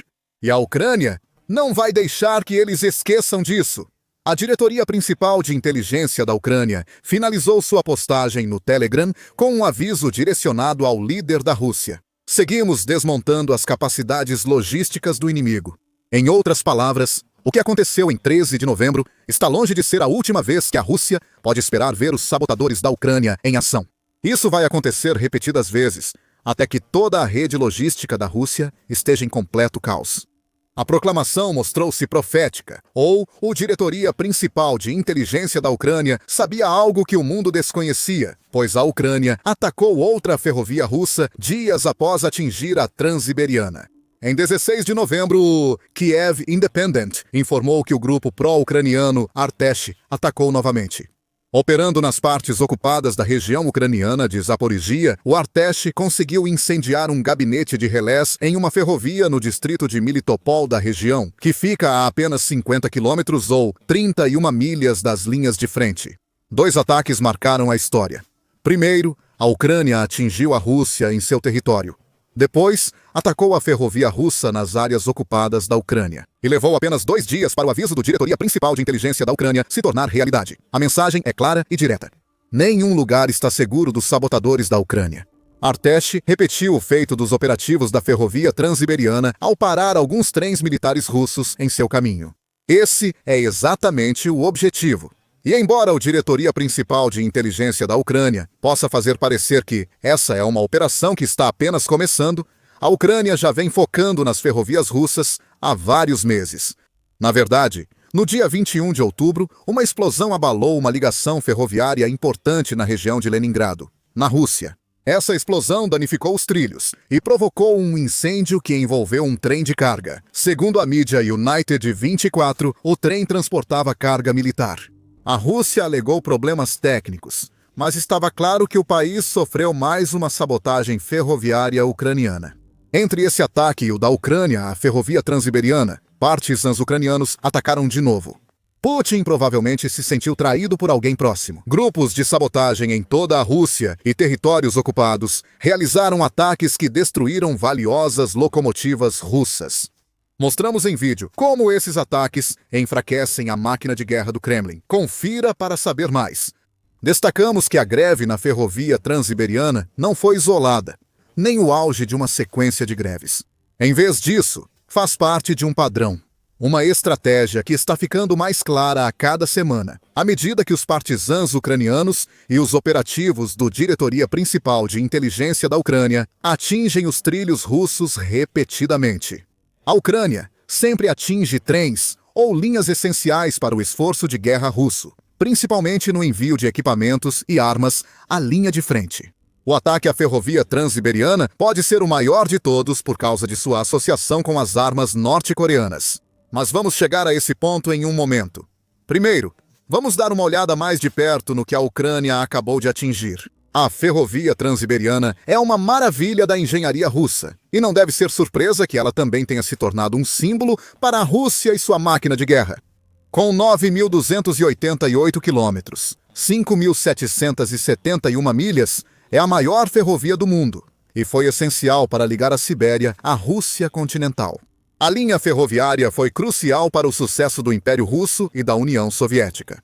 A: E a Ucrânia não vai deixar que eles esqueçam disso. A Diretoria Principal de Inteligência da Ucrânia finalizou sua postagem no Telegram com um aviso direcionado ao líder da Rússia. Seguimos desmontando as capacidades logísticas do inimigo. Em outras palavras, o que aconteceu em 13 de novembro está longe de ser a última vez que a Rússia pode esperar ver os sabotadores da Ucrânia em ação. Isso vai acontecer repetidas vezes, até que toda a rede logística da Rússia esteja em completo caos. A proclamação mostrou-se profética, ou a Diretoria Principal de Inteligência da Ucrânia sabia algo que o mundo desconhecia, pois a Ucrânia atacou outra ferrovia russa dias após atingir a Transiberiana. Em 16 de novembro, o Kiev Independent informou que o grupo pró-ucraniano Artesh atacou novamente. Operando nas partes ocupadas da região ucraniana de Zaporizhia, o Artesh conseguiu incendiar um gabinete de relés em uma ferrovia no distrito de Melitopol da região, que fica a apenas 50 quilômetros ou 31 milhas das linhas de frente. 2 ataques marcaram a história. Primeiro, a Ucrânia atingiu a Rússia em seu território. Depois, atacou a ferrovia russa nas áreas ocupadas da Ucrânia. E levou apenas 2 dias para o aviso do Diretoria Principal de Inteligência da Ucrânia se tornar realidade. A mensagem é clara e direta. Nenhum lugar está seguro dos sabotadores da Ucrânia. Artesh repetiu o feito dos operativos da ferrovia transiberiana ao parar alguns trens militares russos em seu caminho. Esse é exatamente o objetivo. E embora a Diretoria Principal de Inteligência da Ucrânia possa fazer parecer que essa é uma operação que está apenas começando, A Ucrânia já vem focando nas ferrovias russas há vários meses. Na verdade, no dia 21 de outubro, uma explosão abalou uma ligação ferroviária importante na região de Leningrado, na Rússia. Essa explosão danificou os trilhos e provocou um incêndio que envolveu um trem de carga. Segundo a mídia United 24, o trem transportava carga militar. A Rússia alegou problemas técnicos, mas estava claro que o país sofreu mais uma sabotagem ferroviária ucraniana. Entre esse ataque e o da Ucrânia à ferrovia transiberiana, partisans ucranianos atacaram de novo. Putin provavelmente se sentiu traído por alguém próximo. Grupos de sabotagem em toda a Rússia e territórios ocupados realizaram ataques que destruíram valiosas locomotivas russas. Mostramos em vídeo como esses ataques enfraquecem a máquina de guerra do Kremlin. Confira para saber mais. Destacamos que a greve na ferrovia transiberiana não foi isolada, nem o auge de uma sequência de greves. Em vez disso, faz parte de um padrão, uma estratégia que está ficando mais clara a cada semana, à medida que os partisãs ucranianos e os operativos do Diretoria Principal de Inteligência da Ucrânia atingem os trilhos russos repetidamente. A Ucrânia sempre atinge trens ou linhas essenciais para o esforço de guerra russo, principalmente no envio de equipamentos e armas à linha de frente. O ataque à ferrovia transiberiana pode ser o maior de todos por causa de sua associação com as armas norte-coreanas. Mas vamos chegar a esse ponto em um momento. Primeiro, vamos dar uma olhada mais de perto no que a Ucrânia acabou de atingir. A ferrovia transiberiana é uma maravilha da engenharia russa, e não deve ser surpresa que ela também tenha se tornado um símbolo para a Rússia e sua máquina de guerra. Com 9.288 quilômetros, 5.771 milhas, é a maior ferrovia do mundo e foi essencial para ligar a Sibéria à Rússia continental. A linha ferroviária foi crucial para o sucesso do Império Russo e da União Soviética.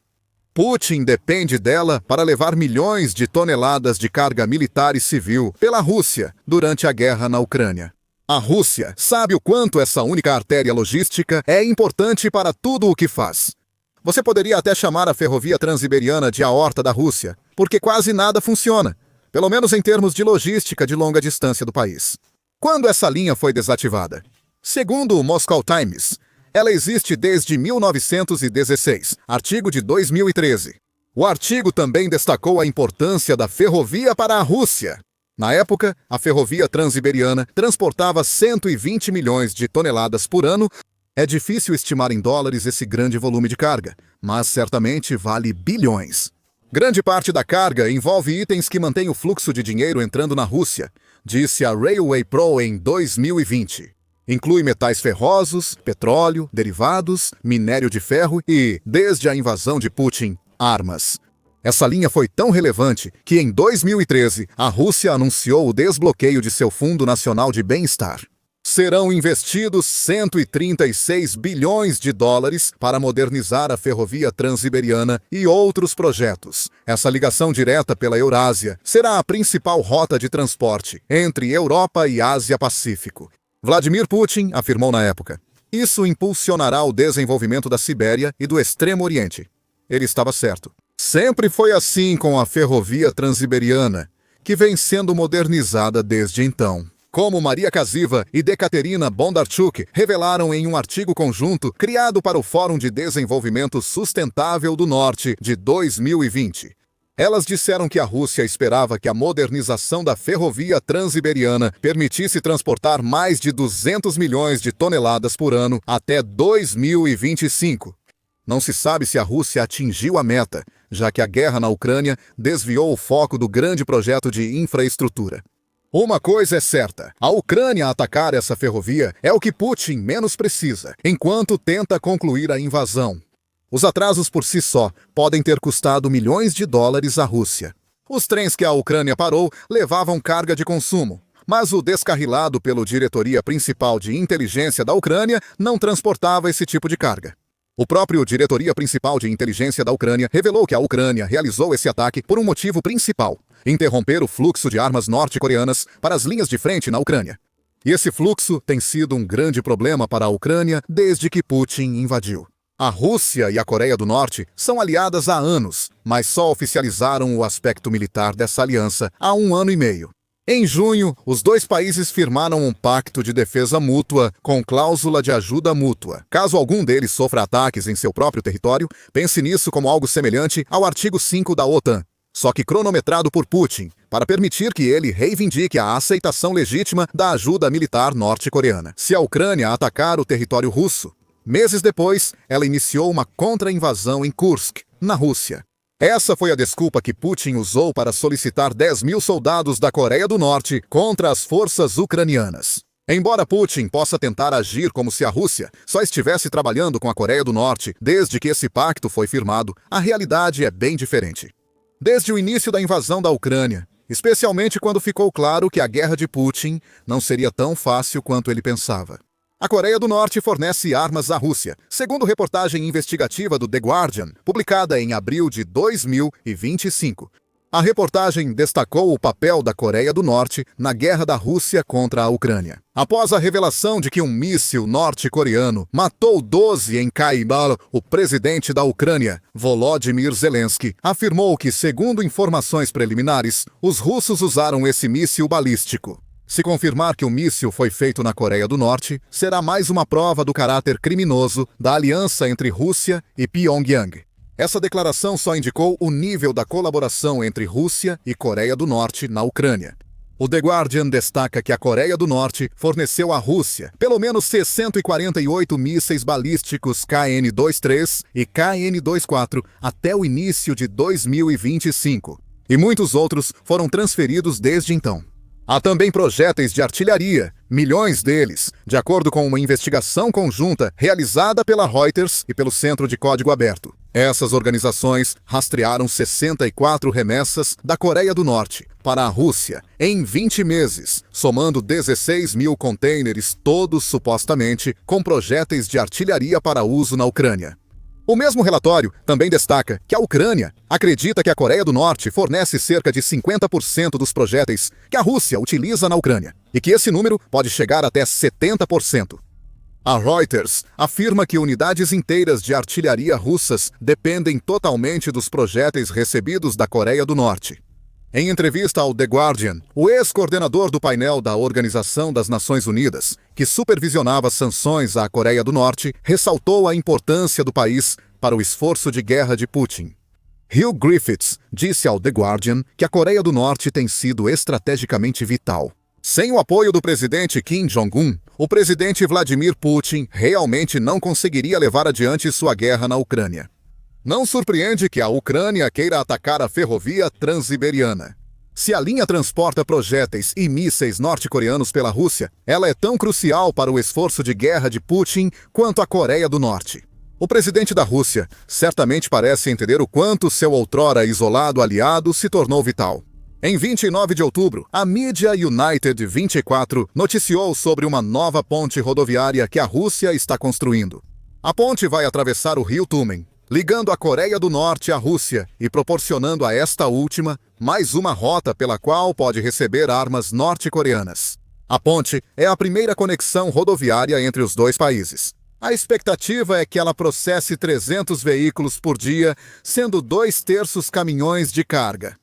A: Putin depende dela para levar milhões de toneladas de carga militar e civil pela Rússia durante a guerra na Ucrânia. A Rússia sabe o quanto essa única artéria logística é importante para tudo o que faz. Você poderia até chamar a ferrovia transiberiana de aorta da Rússia, porque quase nada funciona, pelo menos em termos de logística de longa distância do país. Quando essa linha foi desativada? Segundo o Moscow Times, ela existe desde 1916, artigo de 2013. O artigo também destacou a importância da ferrovia para a Rússia. Na época, a ferrovia transiberiana transportava 120 milhões de toneladas por ano. É difícil estimar em dólares esse grande volume de carga, mas certamente vale bilhões. Grande parte da carga envolve itens que mantêm o fluxo de dinheiro entrando na Rússia, disse a Railway Pro em 2020. Inclui metais ferrosos, petróleo, derivados, minério de ferro e, desde a invasão de Putin, armas. Essa linha foi tão relevante que, em 2013, a Rússia anunciou o desbloqueio de seu Fundo Nacional de Bem-Estar. Serão investidos 136 bilhões de dólares para modernizar a ferrovia transiberiana e outros projetos. Essa ligação direta pela Eurásia será a principal rota de transporte entre Europa e Ásia-Pacífico. Vladimir Putin afirmou na época: isso impulsionará o desenvolvimento da Sibéria e do Extremo Oriente. Ele estava certo. Sempre foi assim com a ferrovia transiberiana, que vem sendo modernizada desde então. Como Maria Kaziva e Ekaterina Bondarchuk revelaram em um artigo conjunto criado para o Fórum de Desenvolvimento Sustentável do Norte de 2020. Elas disseram que a Rússia esperava que a modernização da ferrovia transiberiana permitisse transportar mais de 200 milhões de toneladas por ano até 2025. Não se sabe se a Rússia atingiu a meta, já que a guerra na Ucrânia desviou o foco do grande projeto de infraestrutura. Uma coisa é certa: a Ucrânia atacar essa ferrovia é o que Putin menos precisa, enquanto tenta concluir a invasão. Os atrasos por si só podem ter custado milhões de dólares à Rússia. Os trens que a Ucrânia parou levavam carga de consumo, mas o descarrilado pelo Diretoria Principal de Inteligência da Ucrânia não transportava esse tipo de carga. O próprio Diretoria Principal de Inteligência da Ucrânia revelou que a Ucrânia realizou esse ataque por um motivo principal: interromper o fluxo de armas norte-coreanas para as linhas de frente na Ucrânia. E esse fluxo tem sido um grande problema para a Ucrânia desde que Putin invadiu. A Rússia e a Coreia do Norte são aliadas há anos, mas só oficializaram o aspecto militar dessa aliança há 1 ano e meio. Em junho, os dois países firmaram um pacto de defesa mútua com cláusula de ajuda mútua. Caso algum deles sofra ataques em seu próprio território, pense nisso como algo semelhante ao artigo 5 da OTAN, só que cronometrado por Putin, para permitir que ele reivindique a aceitação legítima da ajuda militar norte-coreana. Se a Ucrânia atacar o território russo, meses depois, ela iniciou uma contra-invasão em Kursk, na Rússia. Essa foi a desculpa que Putin usou para solicitar 10.000 soldados da Coreia do Norte contra as forças ucranianas. Embora Putin possa tentar agir como se a Rússia só estivesse trabalhando com a Coreia do Norte desde que esse pacto foi firmado, a realidade é bem diferente. Desde o início da invasão da Ucrânia, especialmente quando ficou claro que a guerra de Putin não seria tão fácil quanto ele pensava. A Coreia do Norte fornece armas à Rússia, segundo reportagem investigativa do The Guardian, publicada em abril de 2025. A reportagem destacou o papel da Coreia do Norte na guerra da Rússia contra a Ucrânia. Após a revelação de que um míssil norte-coreano matou 12 em Khyber, o presidente da Ucrânia, Volodymyr Zelensky, afirmou que, segundo informações preliminares, os russos usaram esse míssil balístico. Se confirmar que o míssil foi feito na Coreia do Norte, será mais uma prova do caráter criminoso da aliança entre Rússia e Pyongyang. Essa declaração só indicou o nível da colaboração entre Rússia e Coreia do Norte na Ucrânia. O The Guardian destaca que a Coreia do Norte forneceu à Rússia pelo menos 648 mísseis balísticos KN-23 e KN-24 até o início de 2025, e muitos outros foram transferidos desde então. Há também projéteis de artilharia, milhões deles, de acordo com uma investigação conjunta realizada pela Reuters e pelo Centro de Código Aberto. Essas organizações rastrearam 64 remessas da Coreia do Norte para a Rússia em 20 meses, somando 16.000 contêineres, todos supostamente com projéteis de artilharia para uso na Ucrânia. O mesmo relatório também destaca que a Ucrânia acredita que a Coreia do Norte fornece cerca de 50% dos projéteis que a Rússia utiliza na Ucrânia, e que esse número pode chegar até 70%. A Reuters afirma que unidades inteiras de artilharia russas dependem totalmente dos projéteis recebidos da Coreia do Norte. Em entrevista ao The Guardian, o ex-coordenador do painel da Organização das Nações Unidas, que supervisionava sanções à Coreia do Norte, ressaltou a importância do país para o esforço de guerra de Putin. Hugh Griffiths disse ao The Guardian que a Coreia do Norte tem sido estrategicamente vital. Sem o apoio do presidente Kim Jong-un, o presidente Vladimir Putin realmente não conseguiria levar adiante sua guerra na Ucrânia. Não surpreende que a Ucrânia queira atacar a ferrovia Transiberiana. Se a linha transporta projéteis e mísseis norte-coreanos pela Rússia, ela é tão crucial para o esforço de guerra de Putin quanto a Coreia do Norte. O presidente da Rússia certamente parece entender o quanto seu outrora isolado aliado se tornou vital. Em 29 de outubro, a mídia United 24 noticiou sobre uma nova ponte rodoviária que a Rússia está construindo. A ponte vai atravessar o rio Tumen, ligando a Coreia do Norte à Rússia e proporcionando a esta última mais uma rota pela qual pode receber armas norte-coreanas. A ponte é a primeira conexão rodoviária entre os dois países. A expectativa é que ela processe 300 veículos por dia, sendo 2/3 caminhões de carga.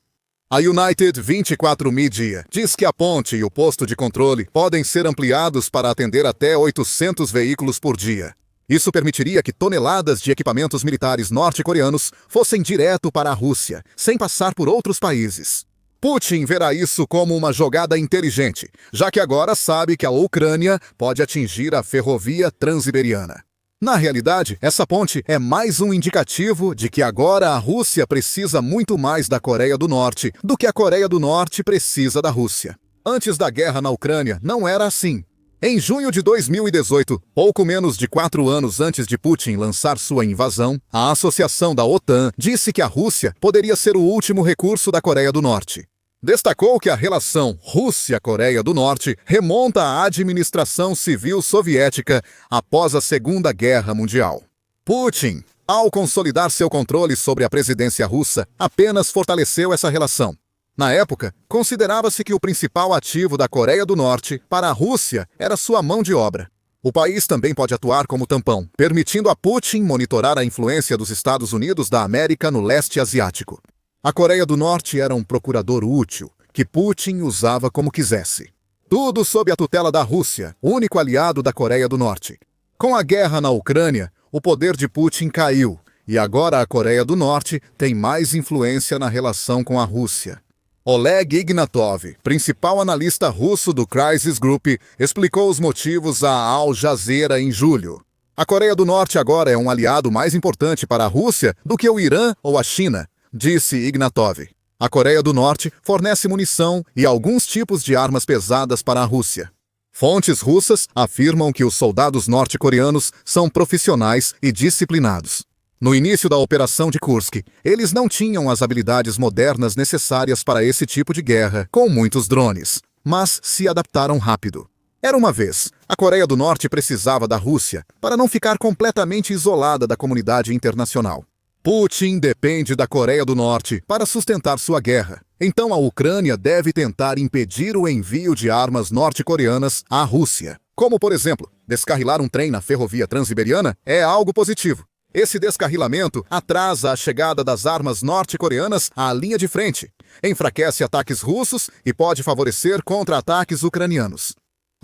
A: A United 24 Media diz que a ponte e o posto de controle podem ser ampliados para atender até 800 veículos por dia. Isso permitiria que toneladas de equipamentos militares norte-coreanos fossem direto para a Rússia, sem passar por outros países. Putin verá isso como uma jogada inteligente, já que agora sabe que a Ucrânia pode atingir a ferrovia Transiberiana. Na realidade, essa ponte é mais um indicativo de que agora a Rússia precisa muito mais da Coreia do Norte do que a Coreia do Norte precisa da Rússia. Antes da guerra na Ucrânia, não era assim. Em junho de 2018, pouco menos de 4 anos antes de Putin lançar sua invasão, a Associação da OTAN disse que a Rússia poderia ser o último recurso da Coreia do Norte. Destacou que a relação Rússia-Coreia do Norte remonta à administração civil soviética após a Segunda Guerra Mundial. Putin, ao consolidar seu controle sobre a presidência russa, apenas fortaleceu essa relação. Na época, considerava-se que o principal ativo da Coreia do Norte para a Rússia era sua mão de obra. O país também pode atuar como tampão, permitindo a Putin monitorar a influência dos Estados Unidos da América no leste asiático. A Coreia do Norte era um procurador útil, que Putin usava como quisesse. Tudo sob a tutela da Rússia, único aliado da Coreia do Norte. Com a guerra na Ucrânia, o poder de Putin caiu, e agora a Coreia do Norte tem mais influência na relação com a Rússia. Oleg Ignatov, principal analista russo do Crisis Group, explicou os motivos à Al Jazeera em julho. A Coreia do Norte agora é um aliado mais importante para a Rússia do que o Irã ou a China, disse Ignatov. A Coreia do Norte fornece munição e alguns tipos de armas pesadas para a Rússia. Fontes russas afirmam que os soldados norte-coreanos são profissionais e disciplinados. No início da operação de Kursk, eles não tinham as habilidades modernas necessárias para esse tipo de guerra, com muitos drones, mas se adaptaram rápido. Era uma vez, a Coreia do Norte precisava da Rússia para não ficar completamente isolada da comunidade internacional. Putin depende da Coreia do Norte para sustentar sua guerra. Então a Ucrânia deve tentar impedir o envio de armas norte-coreanas à Rússia. Como, por exemplo, descarrilar um trem na ferrovia transiberiana é algo positivo. Esse descarrilamento atrasa a chegada das armas norte-coreanas à linha de frente, enfraquece ataques russos e pode favorecer contra-ataques ucranianos.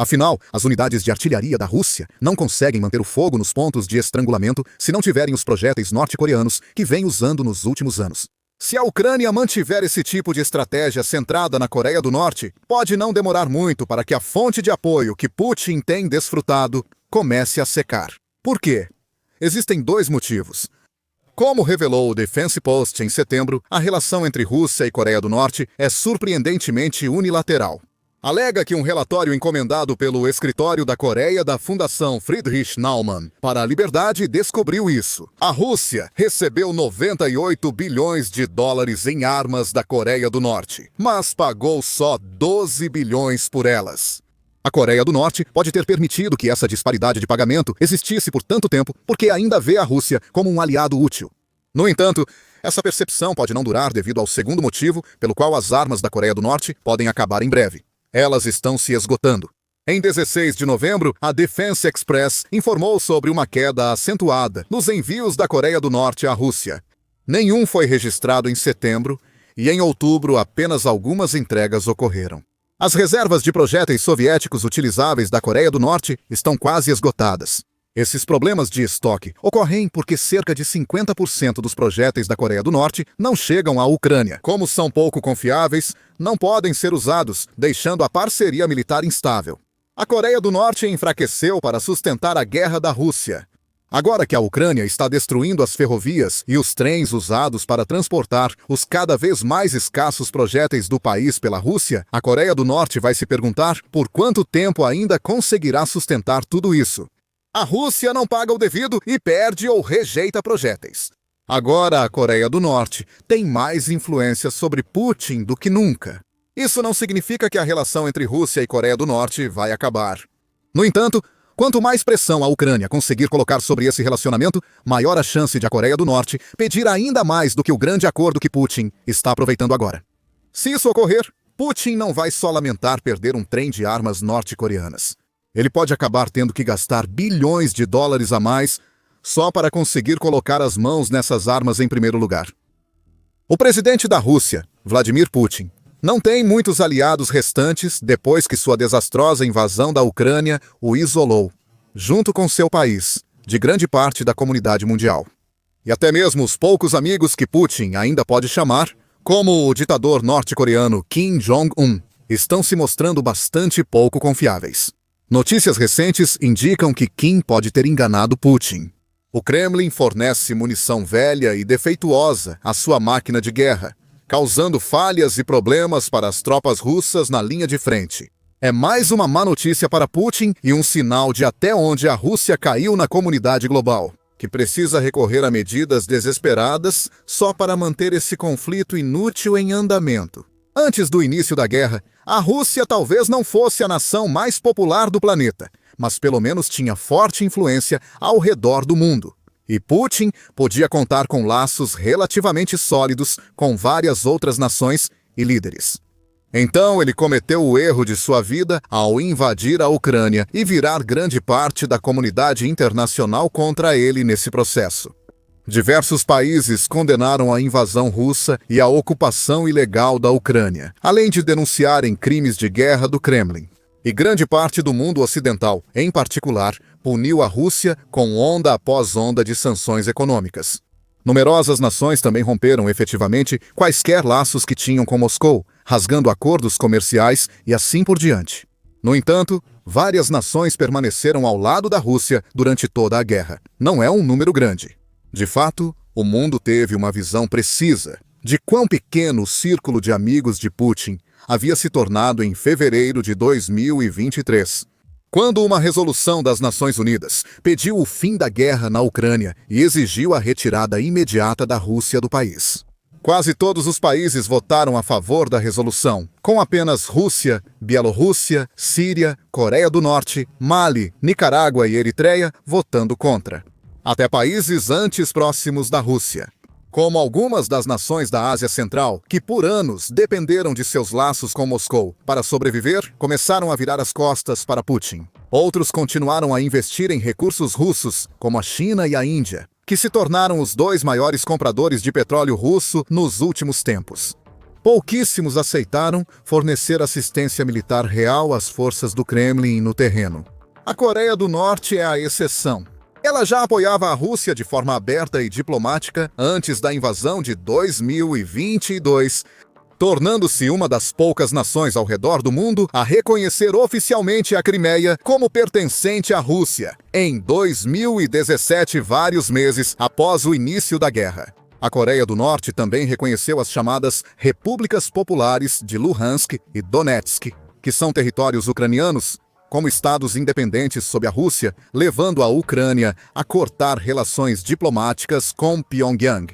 A: Afinal, as unidades de artilharia da Rússia não conseguem manter o fogo nos pontos de estrangulamento se não tiverem os projéteis norte-coreanos que vêm usando nos últimos anos. Se a Ucrânia mantiver esse tipo de estratégia centrada na Coreia do Norte, pode não demorar muito para que a fonte de apoio que Putin tem desfrutado comece a secar. Por quê? Existem dois motivos. Como revelou o Defense Post em setembro, a relação entre Rússia e Coreia do Norte é surpreendentemente unilateral. Alega que um relatório encomendado pelo escritório da Coreia da Fundação Friedrich Naumann para a Liberdade descobriu isso. A Rússia recebeu 98 bilhões de dólares em armas da Coreia do Norte, mas pagou só 12 bilhões por elas. A Coreia do Norte pode ter permitido que essa disparidade de pagamento existisse por tanto tempo porque ainda vê a Rússia como um aliado útil. No entanto, essa percepção pode não durar devido ao segundo motivo pelo qual as armas da Coreia do Norte podem acabar em breve. Elas estão se esgotando. Em 16 de novembro, a Defense Express informou sobre uma queda acentuada nos envios da Coreia do Norte à Rússia. Nenhum foi registrado em setembro e em outubro apenas algumas entregas ocorreram. As reservas de projéteis soviéticos utilizáveis da Coreia do Norte estão quase esgotadas. Esses problemas de estoque ocorrem porque cerca de 50% dos projéteis da Coreia do Norte não chegam à Ucrânia. Como são pouco confiáveis, não podem ser usados, deixando a parceria militar instável. A Coreia do Norte enfraqueceu para sustentar a guerra da Rússia. Agora que a Ucrânia está destruindo as ferrovias e os trens usados para transportar os cada vez mais escassos projéteis do país pela Rússia, a Coreia do Norte vai se perguntar por quanto tempo ainda conseguirá sustentar tudo isso. A Rússia não paga o devido e perde ou rejeita projéteis. Agora a Coreia do Norte tem mais influência sobre Putin do que nunca. Isso não significa que a relação entre Rússia e Coreia do Norte vai acabar. No entanto, quanto mais pressão a Ucrânia conseguir colocar sobre esse relacionamento, maior a chance de a Coreia do Norte pedir ainda mais do que o grande acordo que Putin está aproveitando agora. Se isso ocorrer, Putin não vai só lamentar perder um trem de armas norte-coreanas. Ele pode acabar tendo que gastar bilhões de dólares a mais só para conseguir colocar as mãos nessas armas em primeiro lugar. O presidente da Rússia, Vladimir Putin, não tem muitos aliados restantes depois que sua desastrosa invasão da Ucrânia o isolou, junto com seu país, de grande parte da comunidade mundial. E até mesmo os poucos amigos que Putin ainda pode chamar, como o ditador norte-coreano Kim Jong-un, estão se mostrando bastante pouco confiáveis. Notícias recentes indicam que Kim pode ter enganado Putin. O Kremlin fornece munição velha e defeituosa à sua máquina de guerra, causando falhas e problemas para as tropas russas na linha de frente. É mais uma má notícia para Putin e um sinal de até onde a Rússia caiu na comunidade global, que precisa recorrer a medidas desesperadas só para manter esse conflito inútil em andamento. Antes do início da guerra, a Rússia talvez não fosse a nação mais popular do planeta, mas pelo menos tinha forte influência ao redor do mundo. E Putin podia contar com laços relativamente sólidos com várias outras nações e líderes. Então ele cometeu o erro de sua vida ao invadir a Ucrânia e virar grande parte da comunidade internacional contra ele nesse processo. Diversos países condenaram a invasão russa e a ocupação ilegal da Ucrânia, além de denunciarem crimes de guerra do Kremlin. E grande parte do mundo ocidental, em particular, puniu a Rússia com onda após onda de sanções econômicas. Numerosas nações também romperam efetivamente quaisquer laços que tinham com Moscou, rasgando acordos comerciais e assim por diante. No entanto, várias nações permaneceram ao lado da Rússia durante toda a guerra. Não é um número grande. De fato, o mundo teve uma visão precisa de quão pequeno o círculo de amigos de Putin havia se tornado em fevereiro de 2023, quando uma resolução das Nações Unidas pediu o fim da guerra na Ucrânia e exigiu a retirada imediata da Rússia do país. Quase todos os países votaram a favor da resolução, com apenas Rússia, Bielorrússia, Síria, Coreia do Norte, Mali, Nicarágua e Eritreia votando contra. Até países antes próximos da Rússia, como algumas das nações da Ásia Central, que por anos dependeram de seus laços com Moscou para sobreviver, começaram a virar as costas para Putin. Outros continuaram a investir em recursos russos, como a China e a Índia, que se tornaram os dois maiores compradores de petróleo russo nos últimos tempos. Pouquíssimos aceitaram fornecer assistência militar real às forças do Kremlin no terreno. A Coreia do Norte é a exceção. Ela já apoiava a Rússia de forma aberta e diplomática antes da invasão de 2022, tornando-se uma das poucas nações ao redor do mundo a reconhecer oficialmente a Crimeia como pertencente à Rússia, em 2017, vários meses após o início da guerra. A Coreia do Norte também reconheceu as chamadas Repúblicas Populares de Luhansk e Donetsk, que são territórios ucranianos, como estados independentes sob a Rússia, levando a Ucrânia a cortar relações diplomáticas com Pyongyang.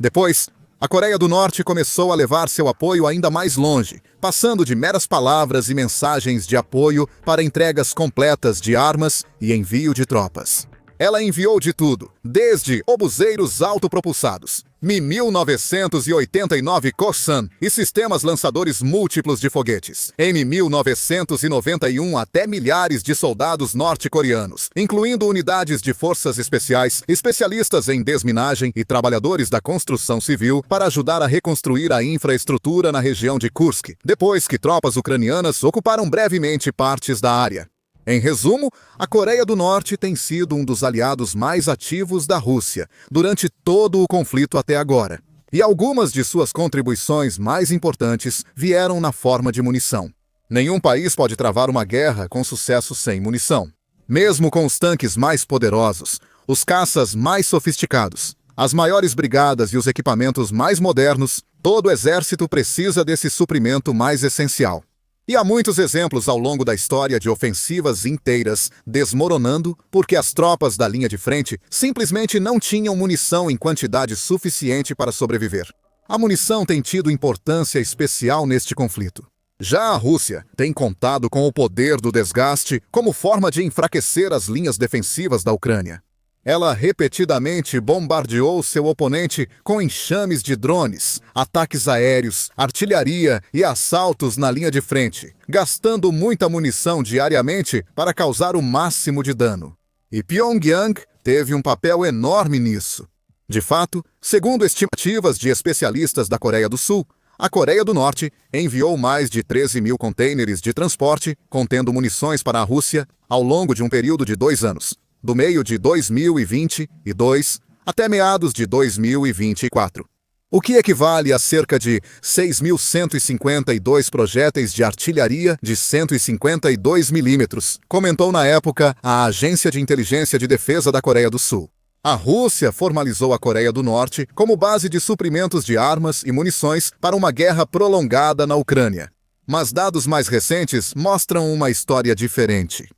A: Depois, a Coreia do Norte começou a levar seu apoio ainda mais longe, passando de meras palavras e mensagens de apoio para entregas completas de armas e envio de tropas. Ela enviou de tudo, desde obuseiros autopropulsados, Mi-1989 Kosan e sistemas lançadores múltiplos de foguetes, M-1991 até milhares de soldados norte-coreanos, incluindo unidades de forças especiais, especialistas em desminagem e trabalhadores da construção civil para ajudar a reconstruir a infraestrutura na região de Kursk, depois que tropas ucranianas ocuparam brevemente partes da área. Em resumo, a Coreia do Norte tem sido um dos aliados mais ativos da Rússia durante todo o conflito até agora. E algumas de suas contribuições mais importantes vieram na forma de munição. Nenhum país pode travar uma guerra com sucesso sem munição. Mesmo com os tanques mais poderosos, os caças mais sofisticados, as maiores brigadas e os equipamentos mais modernos, todo exército precisa desse suprimento mais essencial. E há muitos exemplos ao longo da história de ofensivas inteiras desmoronando porque as tropas da linha de frente simplesmente não tinham munição em quantidade suficiente para sobreviver. A munição tem tido importância especial neste conflito. Já a Rússia tem contado com o poder do desgaste como forma de enfraquecer as linhas defensivas da Ucrânia. Ela repetidamente bombardeou seu oponente com enxames de drones, ataques aéreos, artilharia e assaltos na linha de frente, gastando muita munição diariamente para causar o máximo de dano. E Pyongyang teve um papel enorme nisso. De fato, segundo estimativas de especialistas da Coreia do Sul, a Coreia do Norte enviou mais de 13 mil contêineres de transporte contendo munições para a Rússia ao longo de um período de 2 anos. Do meio de 2022 até meados de 2024. O que equivale a cerca de 6.152 projéteis de artilharia de 152 milímetros, comentou na época a Agência de Inteligência de Defesa da Coreia do Sul. A Rússia formalizou a Coreia do Norte como base de suprimentos de armas e munições para uma guerra prolongada na Ucrânia. Mas dados mais recentes mostram uma história diferente.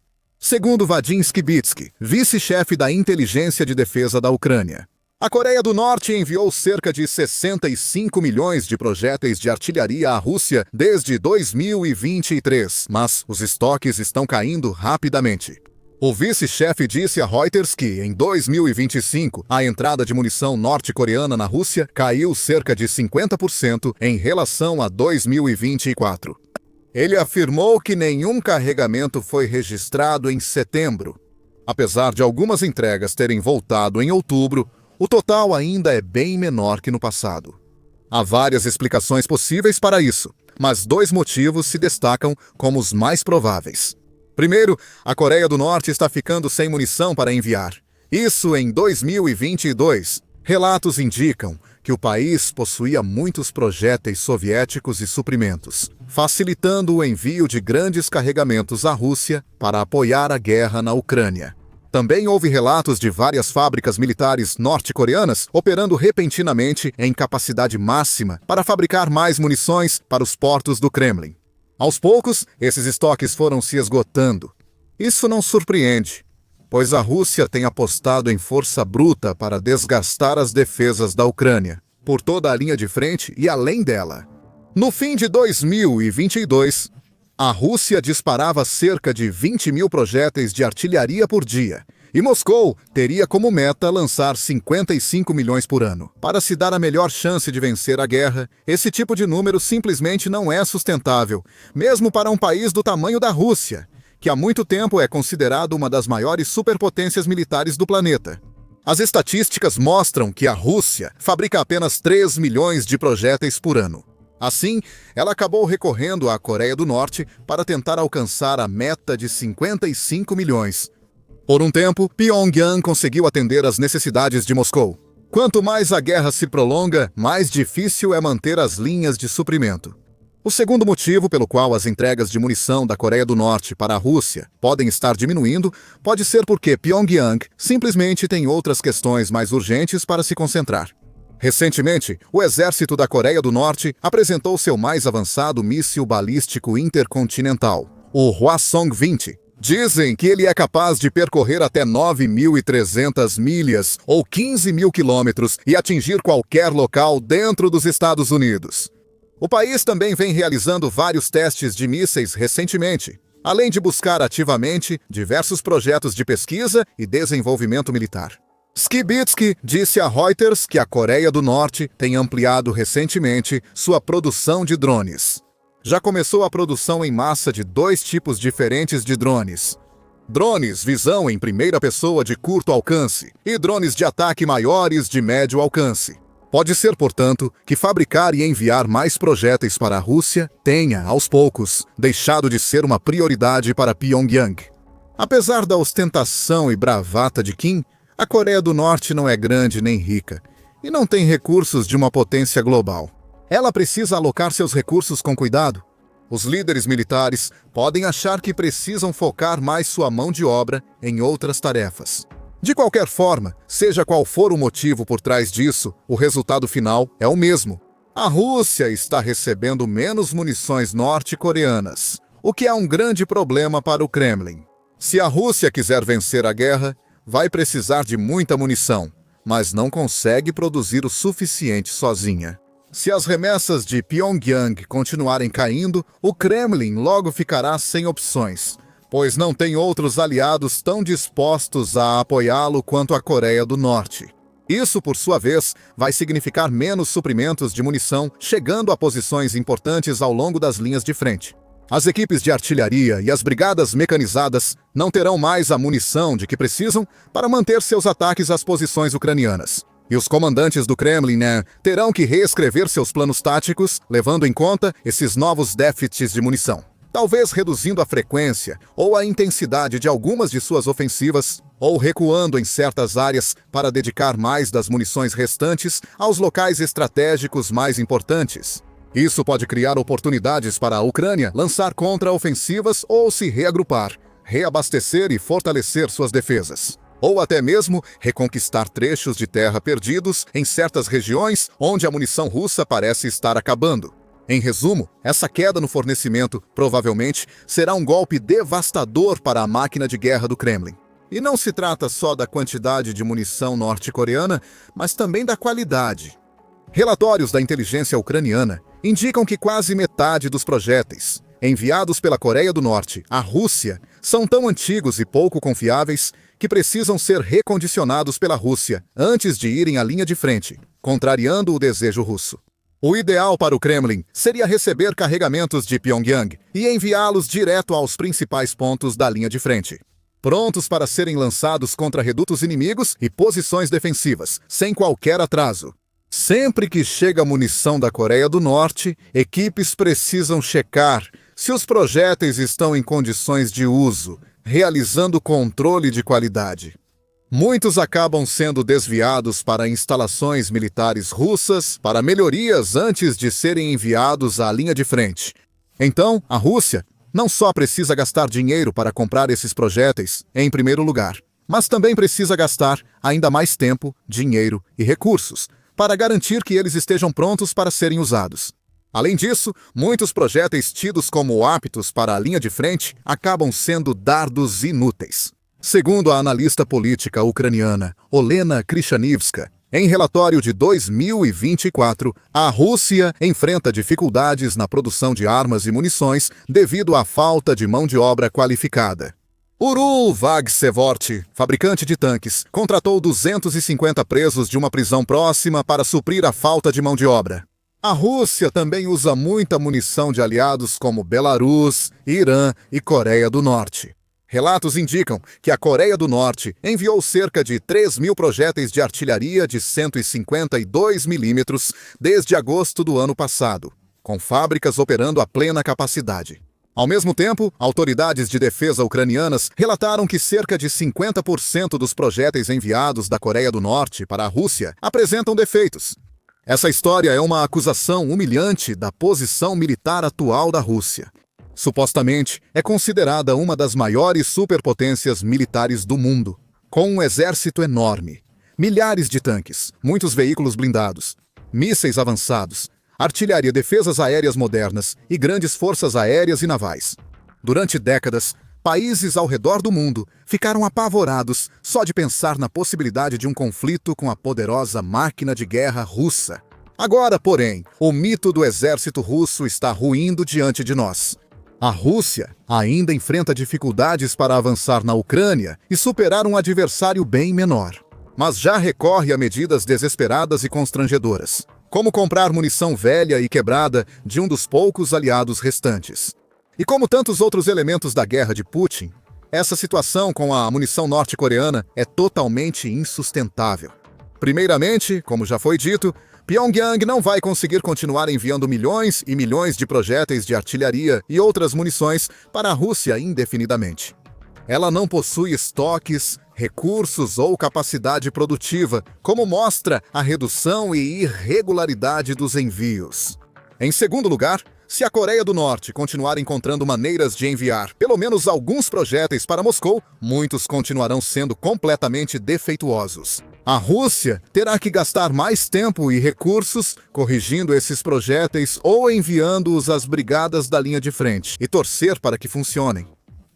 A: Segundo Vadim Skibitsky, vice-chefe da Inteligência de Defesa da Ucrânia, a Coreia do Norte enviou cerca de 65 milhões de projéteis de artilharia à Rússia desde 2023, mas os estoques estão caindo rapidamente. O vice-chefe disse a Reuters que, em 2025, a entrada de munição norte-coreana na Rússia caiu cerca de 50% em relação a 2024. Ele afirmou que nenhum carregamento foi registrado em setembro. Apesar de algumas entregas terem voltado em outubro, o total ainda é bem menor que no passado. Há várias explicações possíveis para isso, mas dois motivos se destacam como os mais prováveis. Primeiro, a Coreia do Norte está ficando sem munição para enviar. Isso em 2022. Relatos indicam que o país possuía muitos projéteis soviéticos e suprimentos, facilitando o envio de grandes carregamentos à Rússia para apoiar a guerra na Ucrânia. Também houve relatos de várias fábricas militares norte-coreanas operando repentinamente em capacidade máxima para fabricar mais munições para os portos do Kremlin. Aos poucos, esses estoques foram se esgotando. Isso não surpreende, pois a Rússia tem apostado em força bruta para desgastar as defesas da Ucrânia, por toda a linha de frente e além dela. No fim de 2022, a Rússia disparava cerca de 20 mil projéteis de artilharia por dia, e Moscou teria como meta lançar 55 milhões por ano. Para se dar a melhor chance de vencer a guerra, esse tipo de número simplesmente não é sustentável, mesmo para um país do tamanho da Rússia, que há muito tempo é considerado uma das maiores superpotências militares do planeta. As estatísticas mostram que a Rússia fabrica apenas 3 milhões de projéteis por ano. Assim, ela acabou recorrendo à Coreia do Norte para tentar alcançar a meta de 55 milhões. Por um tempo, Pyongyang conseguiu atender às necessidades de Moscou. Quanto mais a guerra se prolonga, mais difícil é manter as linhas de suprimento. O segundo motivo pelo qual as entregas de munição da Coreia do Norte para a Rússia podem estar diminuindo pode ser porque Pyongyang simplesmente tem outras questões mais urgentes para se concentrar. Recentemente, o exército da Coreia do Norte apresentou seu mais avançado míssil balístico intercontinental, o Hwasong-20. Dizem que ele é capaz de percorrer até 9.300 milhas ou 15 mil quilômetros e atingir qualquer local dentro dos Estados Unidos. O país também vem realizando vários testes de mísseis recentemente, além de buscar ativamente diversos projetos de pesquisa e desenvolvimento militar. Skibitsky disse a Reuters que a Coreia do Norte tem ampliado recentemente sua produção de drones. Já começou a produção em massa de 2 tipos diferentes de drones. Drones visão em primeira pessoa de curto alcance e drones de ataque maiores de médio alcance. Pode ser, portanto, que fabricar e enviar mais projéteis para a Rússia tenha, aos poucos, deixado de ser uma prioridade para Pyongyang. Apesar da ostentação e bravata de Kim, a Coreia do Norte não é grande nem rica e não tem recursos de uma potência global. Ela precisa alocar seus recursos com cuidado. Os líderes militares podem achar que precisam focar mais sua mão de obra em outras tarefas. De qualquer forma, seja qual for o motivo por trás disso, o resultado final é o mesmo. A Rússia está recebendo menos munições norte-coreanas, o que é um grande problema para o Kremlin. Se a Rússia quiser vencer a guerra, vai precisar de muita munição, mas não consegue produzir o suficiente sozinha. Se as remessas de Pyongyang continuarem caindo, o Kremlin logo ficará sem opções, pois não tem outros aliados tão dispostos a apoiá-lo quanto a Coreia do Norte. Isso, por sua vez, vai significar menos suprimentos de munição chegando a posições importantes ao longo das linhas de frente. As equipes de artilharia e as brigadas mecanizadas não terão mais a munição de que precisam para manter seus ataques às posições ucranianas. E os comandantes do Kremlin terão que reescrever seus planos táticos, levando em conta esses novos déficits de munição. Talvez reduzindo a frequência ou a intensidade de algumas de suas ofensivas, ou recuando em certas áreas para dedicar mais das munições restantes aos locais estratégicos mais importantes. Isso pode criar oportunidades para a Ucrânia lançar contra-ofensivas ou se reagrupar, reabastecer e fortalecer suas defesas. Ou até mesmo reconquistar trechos de terra perdidos em certas regiões onde a munição russa parece estar acabando. Em resumo, essa queda no fornecimento provavelmente será um golpe devastador para a máquina de guerra do Kremlin. E não se trata só da quantidade de munição norte-coreana, mas também da qualidade. Relatórios da inteligência ucraniana indicam que quase metade dos projéteis enviados pela Coreia do Norte à Rússia são tão antigos e pouco confiáveis que precisam ser recondicionados pela Rússia antes de irem à linha de frente, contrariando o desejo russo. O ideal para o Kremlin seria receber carregamentos de Pyongyang e enviá-los direto aos principais pontos da linha de frente. prontos para serem lançados contra redutos inimigos e posições defensivas, sem qualquer atraso. Sempre que chega munição da Coreia do Norte, equipes precisam checar se os projéteis estão em condições de uso, realizando controle de qualidade. Muitos acabam sendo desviados para instalações militares russas para melhorias antes de serem enviados à linha de frente. Então, a Rússia não só precisa gastar dinheiro para comprar esses projéteis, em primeiro lugar, mas também precisa gastar ainda mais tempo, dinheiro e recursos para garantir que eles estejam prontos para serem usados. Além disso, muitos projéteis tidos como aptos para a linha de frente acabam sendo dardos inúteis. Segundo a analista política ucraniana Olena Krishanievska, em relatório de 2024, a Rússia enfrenta dificuldades na produção de armas e munições devido à falta de mão de obra qualificada. Urul Vagsevort, fabricante de tanques, contratou 250 presos de uma prisão próxima para suprir a falta de mão de obra. A Rússia também usa muita munição de aliados como Belarus, Irã e Coreia do Norte. Relatos indicam que a Coreia do Norte enviou cerca de 3.000 projéteis de artilharia de 152 milímetros desde agosto do ano passado, com fábricas operando a plena capacidade. Ao mesmo tempo, autoridades de defesa ucranianas relataram que cerca de 50% dos projéteis enviados da Coreia do Norte para a Rússia apresentam defeitos. Essa história é uma acusação humilhante da posição militar atual da Rússia. Supostamente, é considerada uma das maiores superpotências militares do mundo, com um exército enorme, milhares de tanques, muitos veículos blindados, mísseis avançados, artilharia, defesas aéreas modernas e grandes forças aéreas e navais. Durante décadas, países ao redor do mundo ficaram apavorados só de pensar na possibilidade de um conflito com a poderosa máquina de guerra russa. Agora, porém, o mito do exército russo está ruindo diante de nós. A Rússia ainda enfrenta dificuldades para avançar na Ucrânia e superar um adversário bem menor, mas já recorre a medidas desesperadas e constrangedoras, como comprar munição velha e quebrada de um dos poucos aliados restantes. E como tantos outros elementos da guerra de Putin, essa situação com a munição norte-coreana é totalmente insustentável. Primeiramente, como já foi dito, Pyongyang não vai conseguir continuar enviando milhões e milhões de projéteis de artilharia e outras munições para a Rússia indefinidamente. Ela não possui estoques, recursos ou capacidade produtiva, como mostra a redução e irregularidade dos envios. Em segundo lugar, se a Coreia do Norte continuar encontrando maneiras de enviar pelo menos alguns projéteis para Moscou, muitos continuarão sendo completamente defeituosos. A Rússia terá que gastar mais tempo e recursos corrigindo esses projéteis ou enviando-os às brigadas da linha de frente e torcer para que funcionem.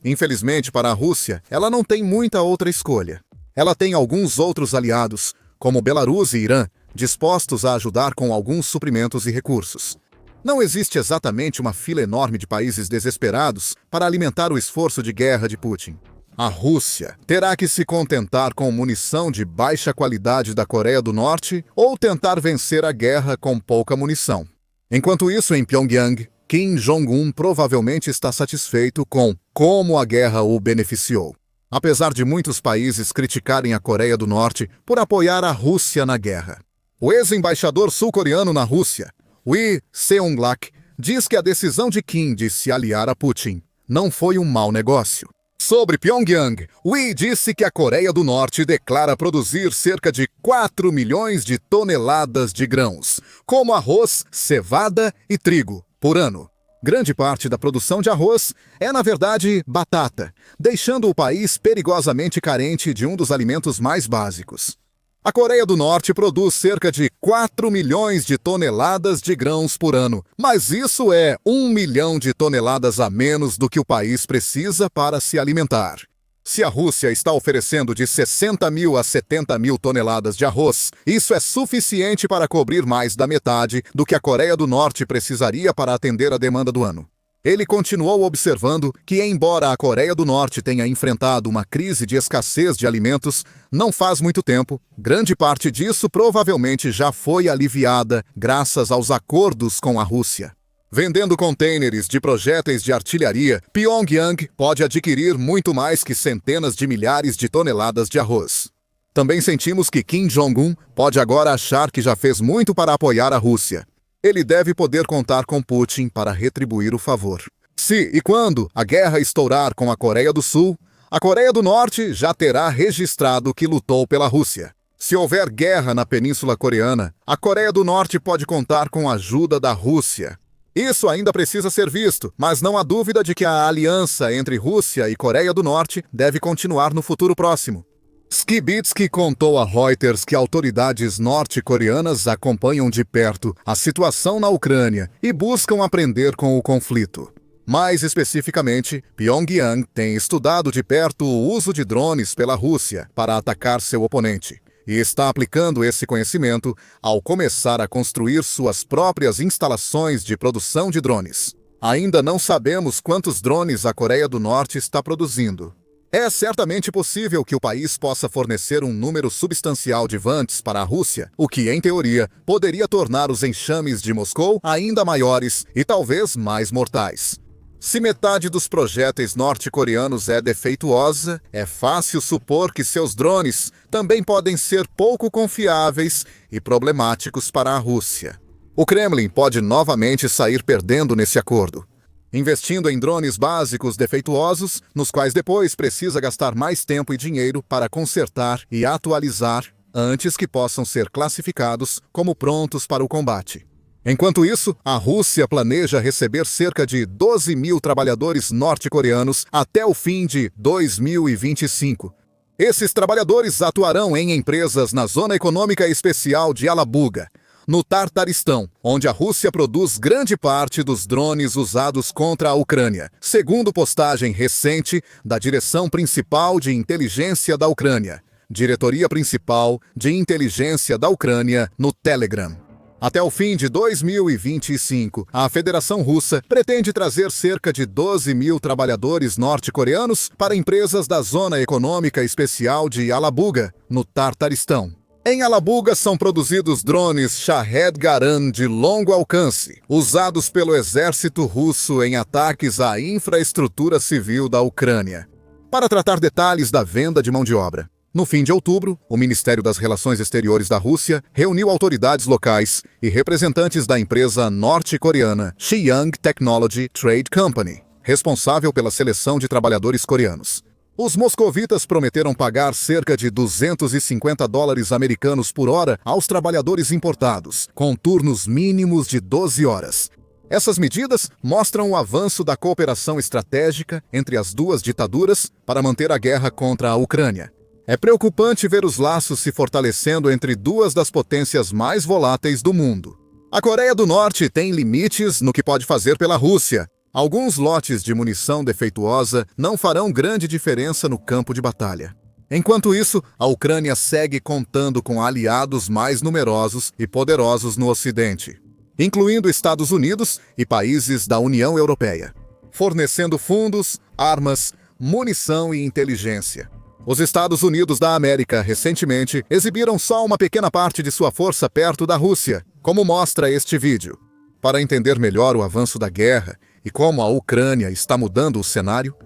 A: Infelizmente para a Rússia, ela não tem muita outra escolha. Ela tem alguns outros aliados, como Belarus e Irã, dispostos a ajudar com alguns suprimentos e recursos. Não existe exatamente uma fila enorme de países desesperados para alimentar o esforço de guerra de Putin. A Rússia terá que se contentar com munição de baixa qualidade da Coreia do Norte ou tentar vencer a guerra com pouca munição. Enquanto isso, em Pyongyang, Kim Jong-un provavelmente está satisfeito com como a guerra o beneficiou, apesar de muitos países criticarem a Coreia do Norte por apoiar a Rússia na guerra. O ex-embaixador sul-coreano na Rússia, Ri Seung-lak, diz que a decisão de Kim de se aliar a Putin não foi um mau negócio. Sobre Pyongyang, Ri disse que a Coreia do Norte declara produzir cerca de 4 milhões de toneladas de grãos, como arroz, cevada e trigo, por ano. Grande parte da produção de arroz é, na verdade, batata, deixando o país perigosamente carente de um dos alimentos mais básicos. A Coreia do Norte produz cerca de 4 milhões de toneladas de grãos por ano, mas isso é 1 milhão de toneladas a menos do que o país precisa para se alimentar. Se a Rússia está oferecendo de 60 mil a 70 mil toneladas de arroz, isso é suficiente para cobrir mais da metade do que a Coreia do Norte precisaria para atender a demanda do ano. Ele continuou observando que, embora a Coreia do Norte tenha enfrentado uma crise de escassez de alimentos, não faz muito tempo, grande parte disso provavelmente já foi aliviada graças aos acordos com a Rússia. Vendendo contêineres de projéteis de artilharia, Pyongyang pode adquirir muito mais que centenas de milhares de toneladas de arroz. Também sentimos que Kim Jong-un pode agora achar que já fez muito para apoiar a Rússia. Ele deve poder contar com Putin para retribuir o favor. Se e quando a guerra estourar com a Coreia do Sul, a Coreia do Norte já terá registrado que lutou pela Rússia. Se houver guerra na Península Coreana, a Coreia do Norte pode contar com a ajuda da Rússia. Isso ainda precisa ser visto, mas não há dúvida de que a aliança entre Rússia e Coreia do Norte deve continuar no futuro próximo. Skibitsky contou a Reuters que autoridades norte-coreanas acompanham de perto a situação na Ucrânia e buscam aprender com o conflito. Mais especificamente, Pyongyang tem estudado de perto o uso de drones pela Rússia para atacar seu oponente, e está aplicando esse conhecimento ao começar a construir suas próprias instalações de produção de drones. Ainda não sabemos quantos drones a Coreia do Norte está produzindo. É certamente possível que o país possa fornecer um número substancial de vantes para a Rússia, o que, em teoria, poderia tornar os enxames de Moscou ainda maiores e talvez mais mortais. Se metade dos projéteis norte-coreanos é defeituosa, é fácil supor que seus drones também podem ser pouco confiáveis e problemáticos para a Rússia. O Kremlin pode novamente sair perdendo nesse acordo, investindo em drones básicos defeituosos, nos quais depois precisa gastar mais tempo e dinheiro para consertar e atualizar antes que possam ser classificados como prontos para o combate. Enquanto isso, a Rússia planeja receber cerca de 12 mil trabalhadores norte-coreanos até o fim de 2025. Esses trabalhadores atuarão em empresas na Zona Econômica Especial de Alabuga, no Tartaristão, onde a Rússia produz grande parte dos drones usados contra a Ucrânia, segundo postagem recente da Direção Principal de Inteligência da Ucrânia, Diretoria Principal de Inteligência da Ucrânia, no Telegram. Até o fim de 2025, a Federação Russa pretende trazer cerca de 12 mil trabalhadores norte-coreanos para empresas da Zona Econômica Especial de Alabuga, no Tartaristão. Em Alabuga são produzidos drones Shahed-Garan de longo alcance, usados pelo exército russo em ataques à infraestrutura civil da Ucrânia. Para tratar detalhes da venda de mão de obra, no fim de outubro, o Ministério das Relações Exteriores da Rússia reuniu autoridades locais e representantes da empresa norte-coreana Shiyang Technology Trade Company, responsável pela seleção de trabalhadores coreanos. Os moscovitas prometeram pagar cerca de $250 americanos por hora aos trabalhadores importados, com turnos mínimos de 12 horas. Essas medidas mostram o avanço da cooperação estratégica entre as duas ditaduras para manter a guerra contra a Ucrânia. É preocupante ver os laços se fortalecendo entre duas das potências mais voláteis do mundo. A Coreia do Norte tem limites no que pode fazer pela Rússia. Alguns lotes de munição defeituosa não farão grande diferença no campo de batalha. Enquanto isso, a Ucrânia segue contando com aliados mais numerosos e poderosos no Ocidente, incluindo Estados Unidos e países da União Europeia, fornecendo fundos, armas, munição e inteligência. Os Estados Unidos da América, recentemente, exibiram só uma pequena parte de sua força perto da Rússia, como mostra este vídeo. Para entender melhor o avanço da guerra e como a Ucrânia está mudando o cenário,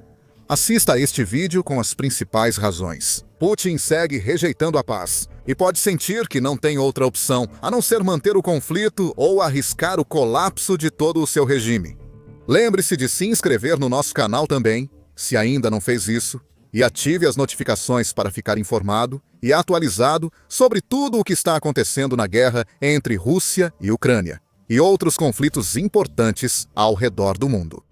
A: assista a este vídeo com as principais razões. Putin segue rejeitando a paz e pode sentir que não tem outra opção a não ser manter o conflito ou arriscar o colapso de todo o seu regime. Lembre-se de se inscrever no nosso canal também, se ainda não fez isso, e ative as notificações para ficar informado e atualizado sobre tudo o que está acontecendo na guerra entre Rússia e Ucrânia e outros conflitos importantes ao redor do mundo.